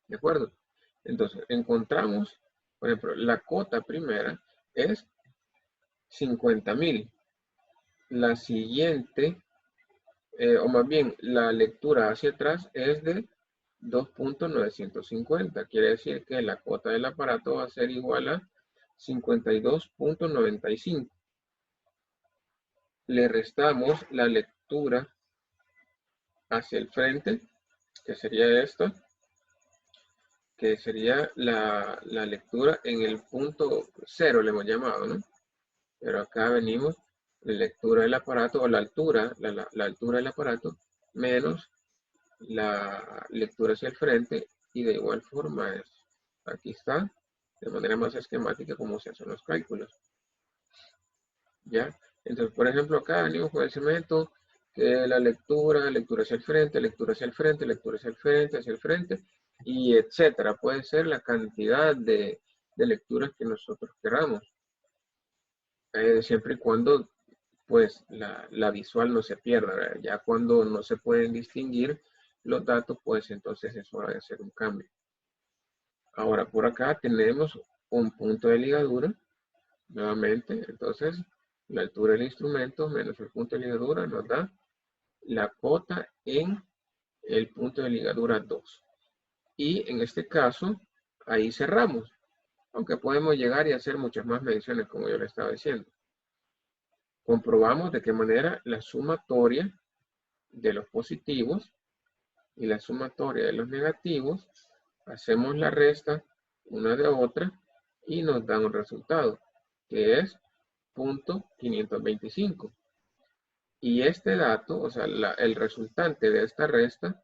¿De acuerdo? Entonces, encontramos, por ejemplo, la cota primera es 50.000. La siguiente, o más bien, la lectura hacia atrás es de 2.950. Quiere decir que la cuota del aparato va a ser igual a 52.95. Le restamos la lectura hacia el frente, que sería esta, que sería la lectura en el punto cero, le hemos llamado, ¿no? Pero acá venimos la lectura del aparato o la altura, la altura del aparato, menos la lectura hacia el frente y de igual forma aquí está, de manera más esquemática como se hacen los cálculos. ¿Ya? Entonces, por ejemplo, acá venimos con el cemento, que la lectura hacia el frente, lectura hacia el frente, lectura hacia el frente, y etcétera. Puede ser la cantidad de lecturas que nosotros queramos, siempre y cuando pues la visual no se pierda, ¿verdad? Ya cuando no se pueden distinguir los datos, pues entonces es hora de hacer un cambio. Ahora, por acá tenemos un punto de ligadura, nuevamente, entonces la altura del instrumento menos el punto de ligadura nos da la cota en el punto de ligadura 2. Y en este caso, ahí cerramos, aunque podemos llegar y hacer muchas más mediciones, como yo le estaba diciendo. Comprobamos de qué manera la sumatoria de los positivos y la sumatoria de los negativos, hacemos la resta una de otra y nos da un resultado, que es 0.525. Y este dato, o sea, el resultante de esta resta,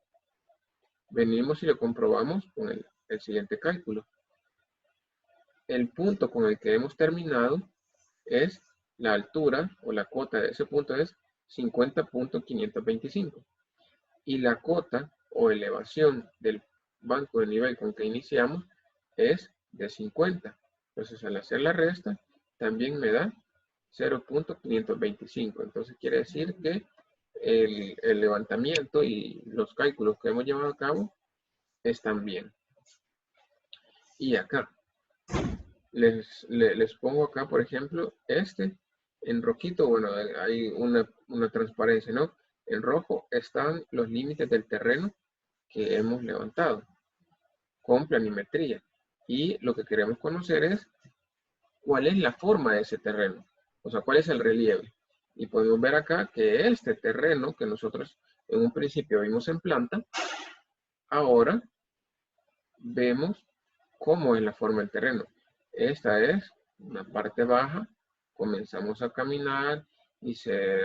venimos y lo comprobamos con el siguiente cálculo. El punto con el que hemos terminado es la altura o la cota de ese punto es 50.525. Y la cota o elevación del banco de nivel con que iniciamos es de 50. Entonces, al hacer la resta, también me da 0.525. Entonces, quiere decir que el levantamiento y los cálculos que hemos llevado a cabo están bien. Y acá, les pongo acá, por ejemplo, en rojito, bueno, hay una transparencia, ¿no? En rojo están los límites del terreno que hemos levantado con planimetría. Y lo que queremos conocer es cuál es la forma de ese terreno, o sea, cuál es el relieve. Y podemos ver acá que este terreno que nosotros en un principio vimos en planta, ahora vemos cómo es la forma del terreno. Esta es una parte baja, comenzamos a caminar y se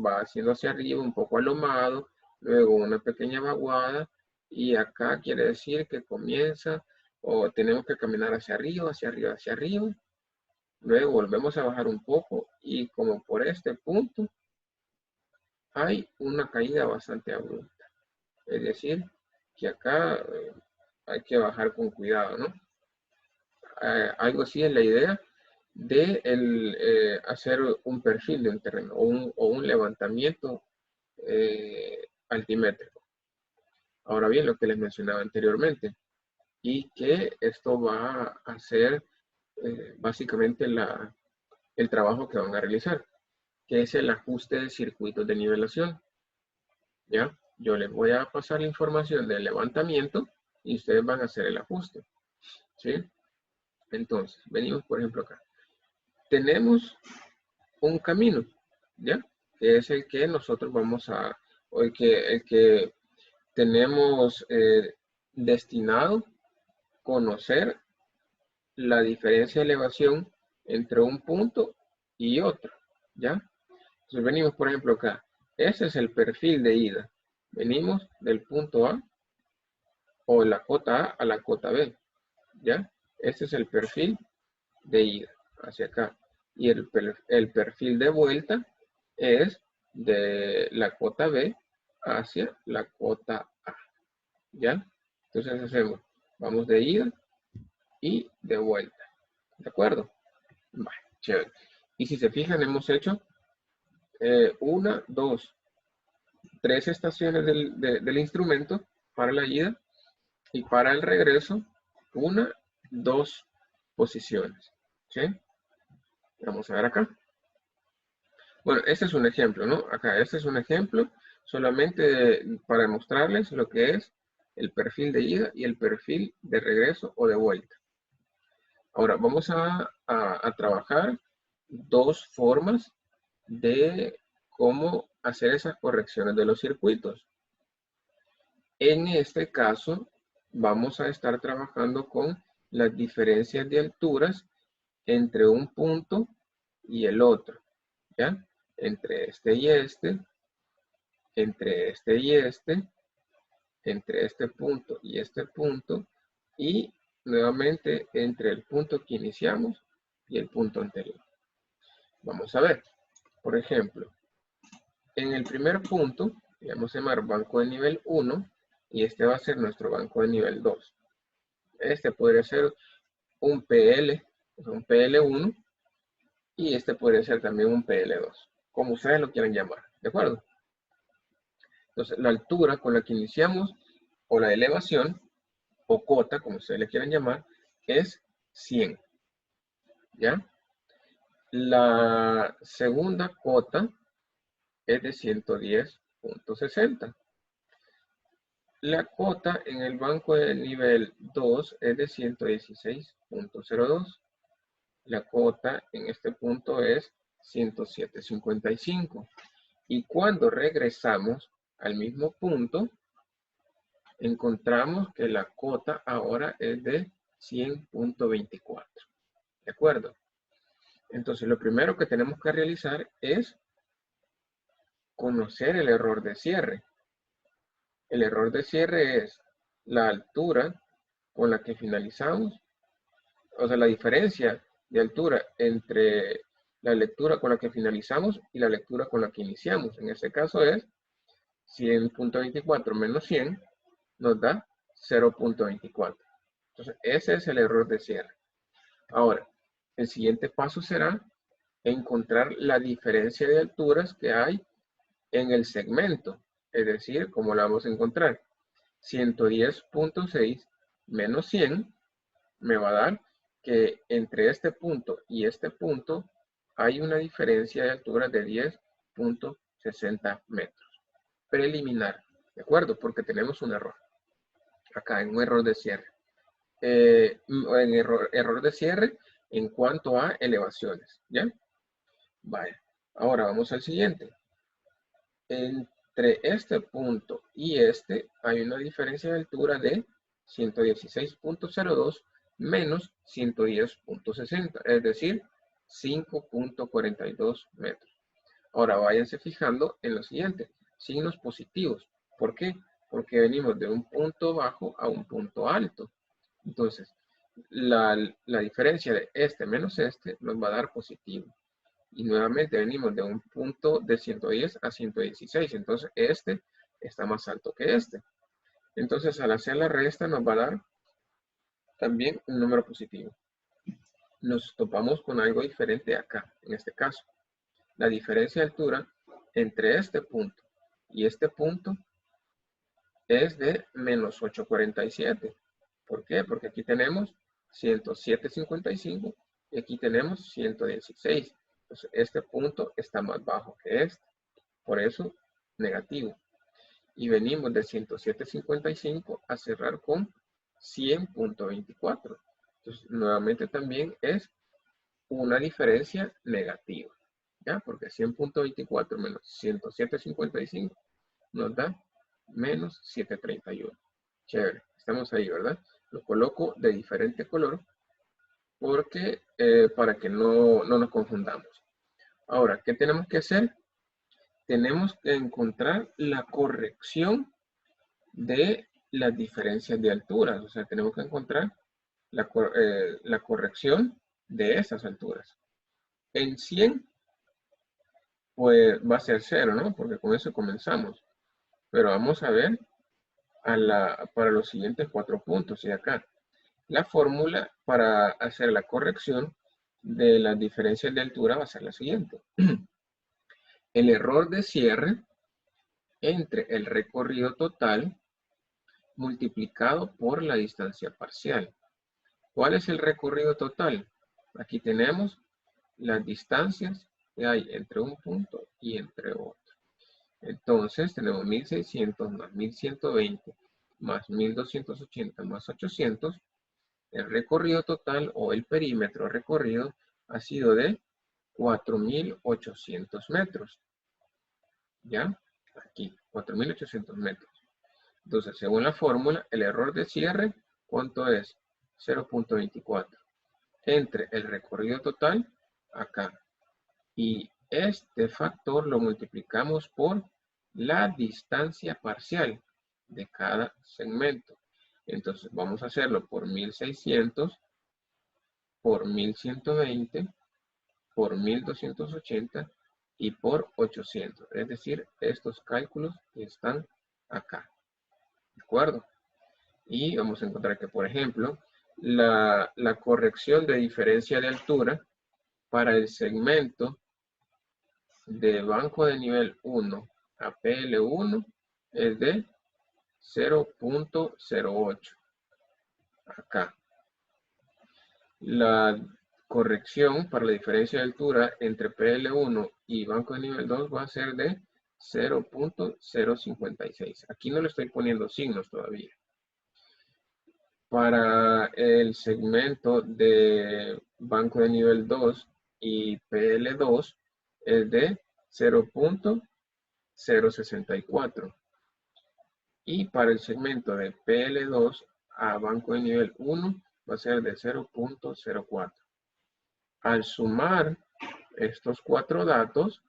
va haciendo hacia arriba, un poco alomado, luego una pequeña vaguada, y acá quiere decir que comienza o tenemos que caminar hacia arriba, hacia arriba, hacia arriba. Luego volvemos a bajar un poco y como por este punto hay una caída bastante abrupta. Es decir, que acá hay que bajar con cuidado, ¿no? Algo así es la idea de hacer un perfil de un terreno o un levantamiento altimétrico. Ahora bien, lo que les mencionaba anteriormente, y que esto va a ser básicamente el trabajo que van a realizar, que es el ajuste de circuitos de nivelación. ¿Ya? Yo les voy a pasar la información del levantamiento y ustedes van a hacer el ajuste. ¿Sí? Entonces, venimos por ejemplo acá. Tenemos un camino, ¿ya? Que es el que nosotros vamos a o el que tenemos destinado conocer la diferencia de elevación entre un punto y otro, ¿ya? Entonces venimos, por ejemplo, acá. Ese es el perfil de ida. Venimos del punto A o la cota A a la cota B, ¿ya? Este es el perfil de ida hacia acá. Y el perfil de vuelta es de la cota B hacia la cota A, ¿ya? Entonces hacemos, vamos de ida y de vuelta, ¿de acuerdo? Vale, chévere. Y si se fijan, hemos hecho una, dos, tres estaciones del instrumento para la ida y para el regreso, una, dos posiciones. ¿Sí? Vamos a ver acá. Bueno, este es un ejemplo, ¿no? Acá, este es un ejemplo solamente para mostrarles lo que es el perfil de ida y el perfil de regreso o de vuelta. Ahora, vamos a trabajar dos formas de cómo hacer esas correcciones de los circuitos. En este caso, vamos a estar trabajando con las diferencias de alturas entre un punto y el otro, ¿ya? Entre este y este, entre este y este, entre este punto y nuevamente entre el punto que iniciamos y el punto anterior. Vamos a ver, por ejemplo, en el primer punto, le vamos a llamar banco de nivel 1 y este va a ser nuestro banco de nivel 2. Este podría ser un PL, un PL1 y este podría ser también un PL2, como ustedes lo quieran llamar, ¿de acuerdo? Entonces, la altura con la que iniciamos o la elevación o cota, como ustedes le quieran llamar, es 100, ¿ya? La segunda cota es de 110.60. La cota en el banco de nivel 2 es de 116.02. La cota en este punto es 107.55. Y cuando regresamos al mismo punto, encontramos que la cota ahora es de 100.24. ¿De acuerdo? Entonces, lo primero que tenemos que realizar es conocer el error de cierre. El error de cierre es la altura con la que finalizamos, o sea, la diferencia de altura entre la lectura con la que finalizamos y la lectura con la que iniciamos. En este caso es 100.24 menos 100 nos da 0.24. Entonces, ese es el error de cierre. Ahora, el siguiente paso será encontrar la diferencia de alturas que hay en el segmento. Es decir, ¿cómo la vamos a encontrar? 110.6 menos 100 me va a dar que entre este punto y este punto hay una diferencia de altura de 10.60 metros. Preliminar, ¿de acuerdo? Porque tenemos un error. Acá, en un error de cierre. En error de cierre en cuanto a elevaciones, ¿ya? Vale. Ahora vamos al siguiente. Entre este punto y este hay una diferencia de altura de 116.02 menos 110.60, es decir, 5.42 metros. Ahora váyanse fijando en lo siguiente, signos positivos. ¿Por qué? Porque venimos de un punto bajo a un punto alto. Entonces, la diferencia de este menos este nos va a dar positivo. Y nuevamente venimos de un punto de 110 a 116. Entonces, este está más alto que este. Entonces, al hacer la resta nos va a dar también un número positivo. Nos topamos con algo diferente acá, en este caso. La diferencia de altura entre este punto y este punto es de menos 847. ¿Por qué? Porque aquí tenemos 107.55 y aquí tenemos 116. Entonces, este punto está más bajo que este. Por eso, negativo. Y venimos de 107.55 a cerrar con 100.24. Entonces, nuevamente también es una diferencia negativa. ¿Ya? Porque 100.24 menos 107.55 nos da menos 731. Chévere, estamos ahí, ¿verdad? Lo coloco de diferente color porque para que no nos confundamos. Ahora, ¿qué tenemos que hacer? Tenemos que encontrar la corrección de las diferencias de alturas. O sea, tenemos que encontrar la corrección de esas alturas. En 100, pues va a ser 0, ¿no? Porque con eso comenzamos. Pero vamos a ver para los siguientes 4 puntos. Y acá, la fórmula para hacer la corrección de las diferencias de altura va a ser la siguiente. El error de cierre entre el recorrido total multiplicado por la distancia parcial. ¿Cuál es el recorrido total? Aquí tenemos las distancias que hay entre un punto y entre otro. Entonces tenemos 1600 más 1120 más 1280 más 800. El recorrido total o el perímetro recorrido ha sido de 4800 metros. ¿Ya? Aquí, 4800 metros. Entonces, según la fórmula, el error de cierre, ¿cuánto es? 0.24. Entre el recorrido total, acá. Y este factor lo multiplicamos por la distancia parcial de cada segmento. Entonces, vamos a hacerlo por 1600, por 1120, por 1280 y por 800. Es decir, estos cálculos están acá. ¿De acuerdo? Y vamos a encontrar que, por ejemplo, la corrección de diferencia de altura para el segmento de banco de nivel 1 a PL1 es de 0.08. Acá. La corrección para la diferencia de altura entre PL1 y banco de nivel 2 va a ser de 0.056. Aquí no le estoy poniendo signos todavía. Para el segmento de banco de nivel 2 y PL2 es de 0.064. Y para el segmento de PL2 a banco de nivel 1 va a ser de 0.04. Al sumar estos 4 datos,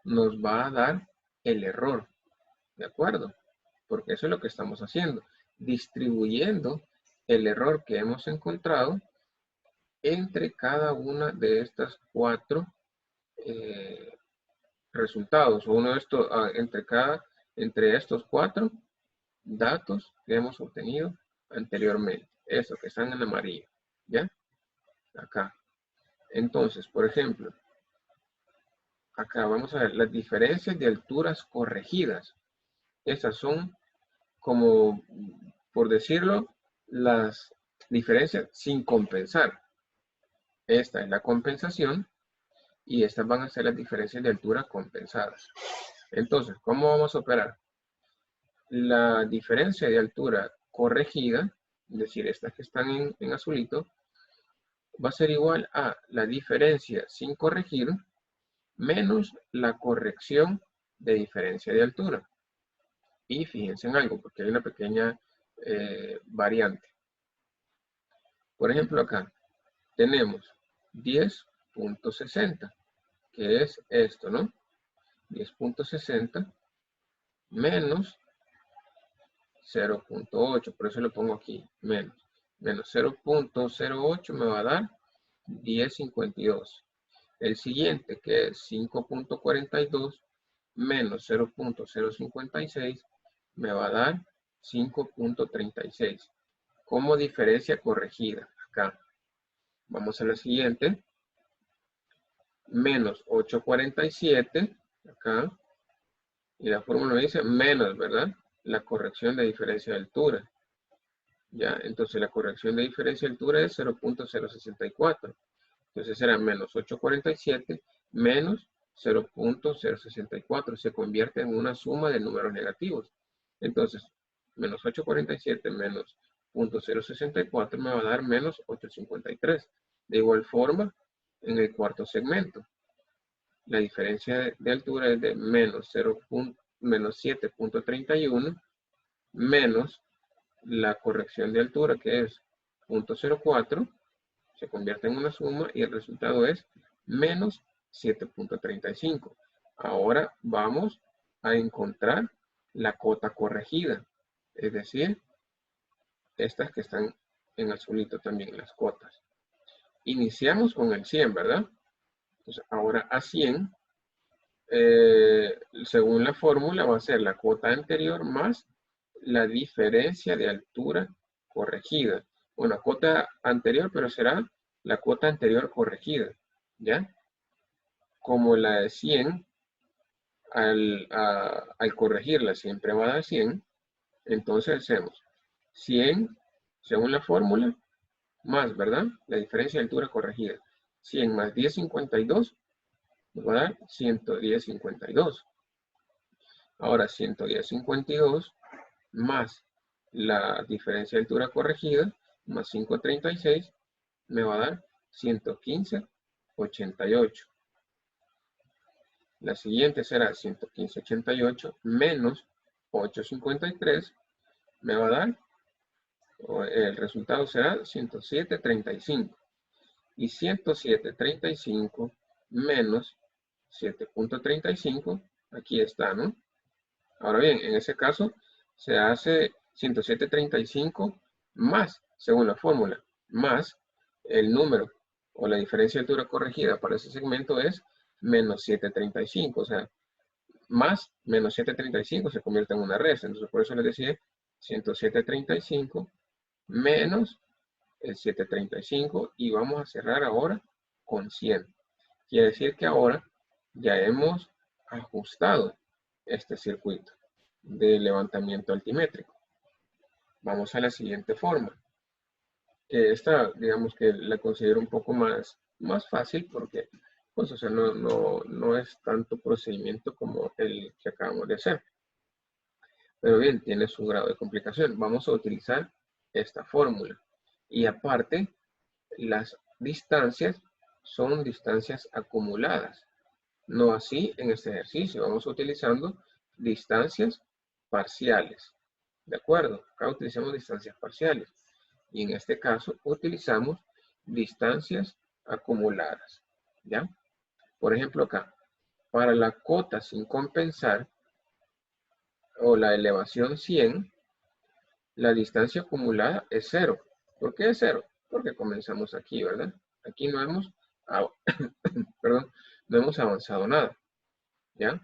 nos va a dar el error. ¿De acuerdo? Porque eso es lo que estamos haciendo. Distribuyendo el error que hemos encontrado entre cada una de estas 4 resultados. O uno de estos, entre estos 4 datos que hemos obtenido anteriormente. Eso que están en amarillo. ¿Ya? Acá. Entonces, por ejemplo, acá vamos a ver las diferencias de alturas corregidas. Estas son, como por decirlo, las diferencias sin compensar. Esta es la compensación y estas van a ser las diferencias de altura compensadas. Entonces, ¿cómo vamos a operar? La diferencia de altura corregida, es decir, estas que están en azulito, va a ser igual a la diferencia sin corregir menos la corrección de diferencia de altura. Y fíjense en algo, porque hay una pequeña variante. Por ejemplo, acá tenemos 10.60, que es esto, ¿no? 10.60 menos 0.8, por eso lo pongo aquí, menos 0.08 me va a dar 10.52. El siguiente, que es 5.42 menos 0.056, me va a dar 5.36. Como diferencia corregida, acá. Vamos a la siguiente. Menos 8.47, acá. Y la fórmula me dice menos, ¿verdad? La corrección de diferencia de altura. Ya, entonces la corrección de diferencia de altura es 0.064. Entonces será menos 8.47 menos 0.064. Se convierte en una suma de números negativos. Entonces, menos 8.47 menos 0.064 me va a dar menos 8.53. De igual forma, en el cuarto segmento, la diferencia de altura es de menos menos 7.31 menos la corrección de altura, que es 0.04, se convierte en una suma y el resultado es menos 7.35. Ahora vamos a encontrar la cota corregida, es decir, estas que están en azulito también, las cotas. Iniciamos con el 100, ¿verdad? Entonces, ahora a 100, según la fórmula, va a ser la cota anterior más la diferencia de altura corregida. Bueno, cota anterior, pero será la cota anterior corregida, ¿ya? Como la de 100, al corregirla siempre va a dar 100, entonces hacemos 100, según la fórmula, más, ¿verdad? La diferencia de altura corregida. 100 más 10,52 nos va a dar 110,52. Ahora 110,52 más la diferencia de altura corregida más 536 me va a dar 115,88. La siguiente será 115,88 menos 8,53 me va a dar, el resultado será 107,35. Y 107,35 menos 7.35, aquí está, ¿no? Ahora bien, en ese caso se hace 107,35 más, según la fórmula, más el número o la diferencia de altura corregida para ese segmento es menos 735, o sea, más menos 735 se convierte en una resta. Entonces, por eso les decía 107,35 menos el 735 y vamos a cerrar ahora con 100. Quiere decir que ahora ya hemos ajustado este circuito de levantamiento altimétrico. Vamos a la siguiente forma. Esta, digamos que la considero un poco más fácil porque, pues, o sea, no es tanto procedimiento como el que acabamos de hacer. Pero bien, tiene su grado de complicación. Vamos a utilizar esta fórmula. Y aparte, las distancias son distancias acumuladas. No así en este ejercicio. Vamos utilizando distancias parciales. ¿De acuerdo? Acá utilizamos distancias parciales. Y en este caso utilizamos distancias acumuladas. ¿Ya? Por ejemplo acá, para la cota sin compensar o la elevación 100, la distancia acumulada es 0. ¿Por qué es 0? Porque comenzamos aquí, ¿verdad? Aquí no hemos, perdón, no hemos avanzado nada. ¿Ya?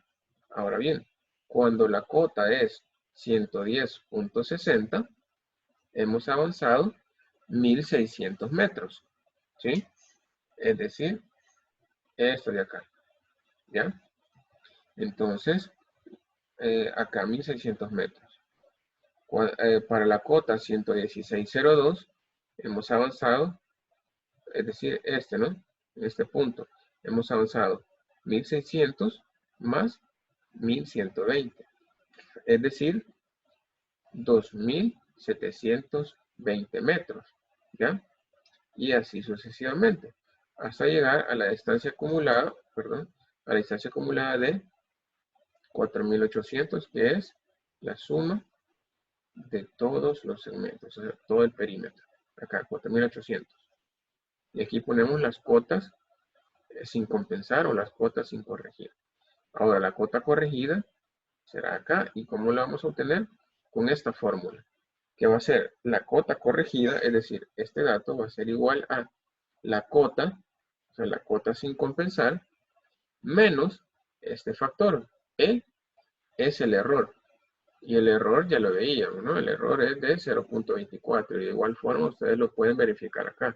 Ahora bien, cuando la cota es 110.60, hemos avanzado 1.600 metros. ¿Sí? Es decir, esto de acá. ¿Ya? Entonces, acá 1.600 metros. Para la cota 116.02 hemos avanzado, es decir, este, ¿no? En este punto hemos avanzado 1.600 más 1.120, es decir, 2.720 metros, ¿ya? Y así sucesivamente, hasta llegar a la distancia acumulada, perdón, a la distancia acumulada de 4.800, que es la suma de todos los segmentos, o sea, todo el perímetro. Acá, 4.800. Y aquí ponemos las cotas sin compensar o las cotas sin corregir. Ahora, la cota corregida será acá. ¿Y cómo la vamos a obtener? Con esta fórmula, que va a ser la cota corregida, es decir, este dato va a ser igual a la cota, o sea, la cota sin compensar, menos este factor. E es el error. Y el error ya lo veíamos, ¿no? El error es de 0.24. Y de igual forma ustedes lo pueden verificar acá.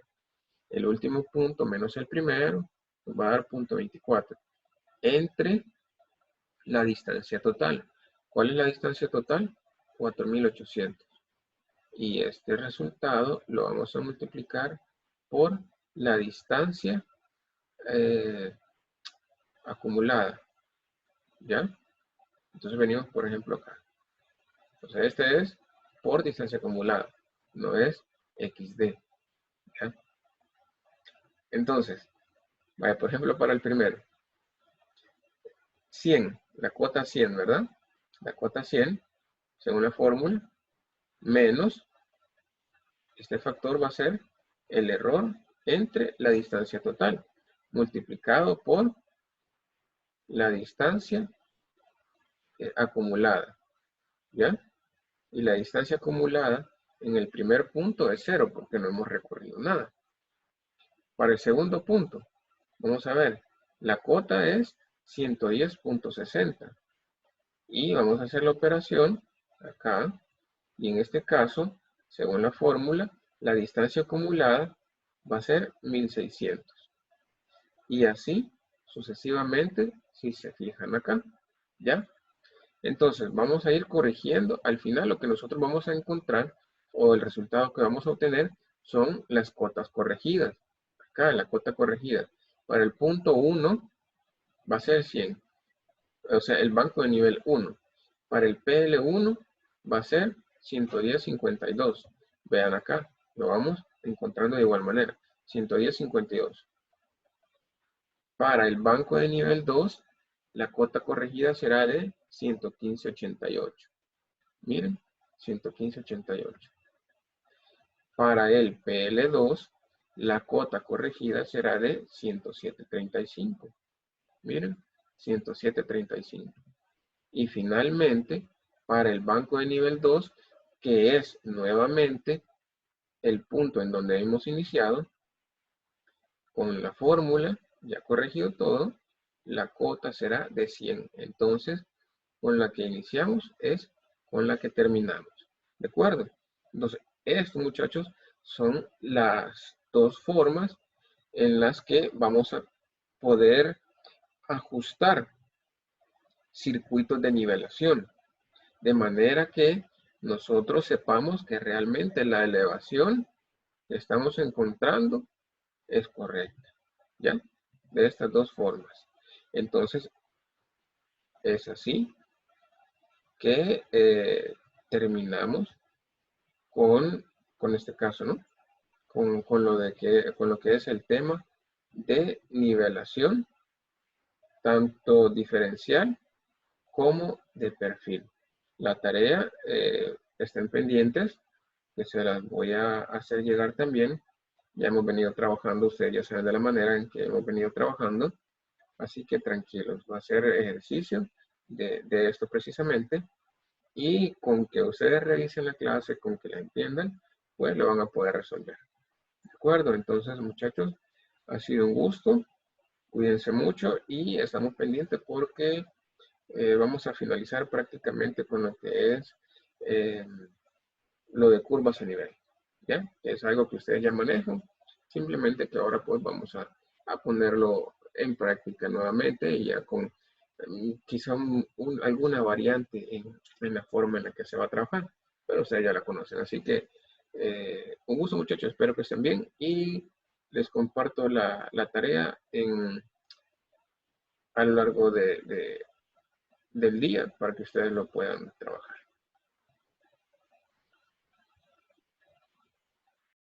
El último punto menos el primero nos va a dar 0.24. Entre la distancia total. ¿Cuál es la distancia total? 4.800. Y este resultado lo vamos a multiplicar por la distancia acumulada. ¿Ya? Entonces venimos, por ejemplo, acá. Entonces este es por distancia acumulada, no es XD. ¿Ya? Entonces, vaya, por ejemplo, para el primero. 100, la cuota 100, ¿verdad? la cota 100, según la fórmula, menos, este factor va a ser el error entre la distancia total, multiplicado por la distancia acumulada, ¿ya? Y la distancia acumulada en el primer punto es 0 porque no hemos recorrido nada. Para el segundo punto, vamos a ver, la cota es 110.60 y vamos a hacer la operación acá y en este caso, según la fórmula, la distancia acumulada va a ser 1600 y así sucesivamente si se fijan acá, ¿ya? Entonces vamos a ir corrigiendo. Al final lo que nosotros vamos a encontrar o el resultado que vamos a obtener son las cotas corregidas. Acá la cota corregida para el punto 1 va a ser 100. O sea, el banco de nivel 1. Para el PL1 va a ser 110.52. Vean acá, lo vamos encontrando de igual manera. 110.52. Para el banco de nivel 2, la cota corregida será de 115.88. Miren, 115.88. Para el PL2, la cota corregida será de 107.35. Miren, 107.35. Y finalmente, para el banco de nivel 2, que es nuevamente el punto en donde hemos iniciado, con la fórmula, ya corregido todo, la cota será de 100. Entonces, con la que iniciamos es con la que terminamos. ¿De acuerdo? Entonces, estos muchachos son las dos formas en las que vamos a poder ajustar circuitos de nivelación, de manera que nosotros sepamos que realmente la elevación que estamos encontrando es correcta, ¿ya? De estas dos formas. Entonces, es así que terminamos con este caso, ¿no? Con lo que es el tema de nivelación, tanto diferencial como de perfil. La tarea, estén pendientes, que se las voy a hacer llegar también. Ya hemos venido trabajando, ustedes ya saben de la manera en que hemos venido trabajando, así que tranquilos, va a ser ejercicio de esto precisamente, y con que ustedes revisen la clase, con que la entiendan, pues lo van a poder resolver. ¿De acuerdo? Entonces, muchachos, ha sido un gusto, cuídense mucho y estamos pendientes porque vamos a finalizar prácticamente con lo que es lo de curvas a nivel, ¿ya? Es algo que ustedes ya manejan, simplemente que ahora pues vamos a ponerlo en práctica nuevamente y ya con quizá alguna variante en la forma en la que se va a trabajar, pero ustedes ya la conocen. Así que un gusto muchachos, espero que estén bien y les comparto la tarea a lo largo del día para que ustedes lo puedan trabajar.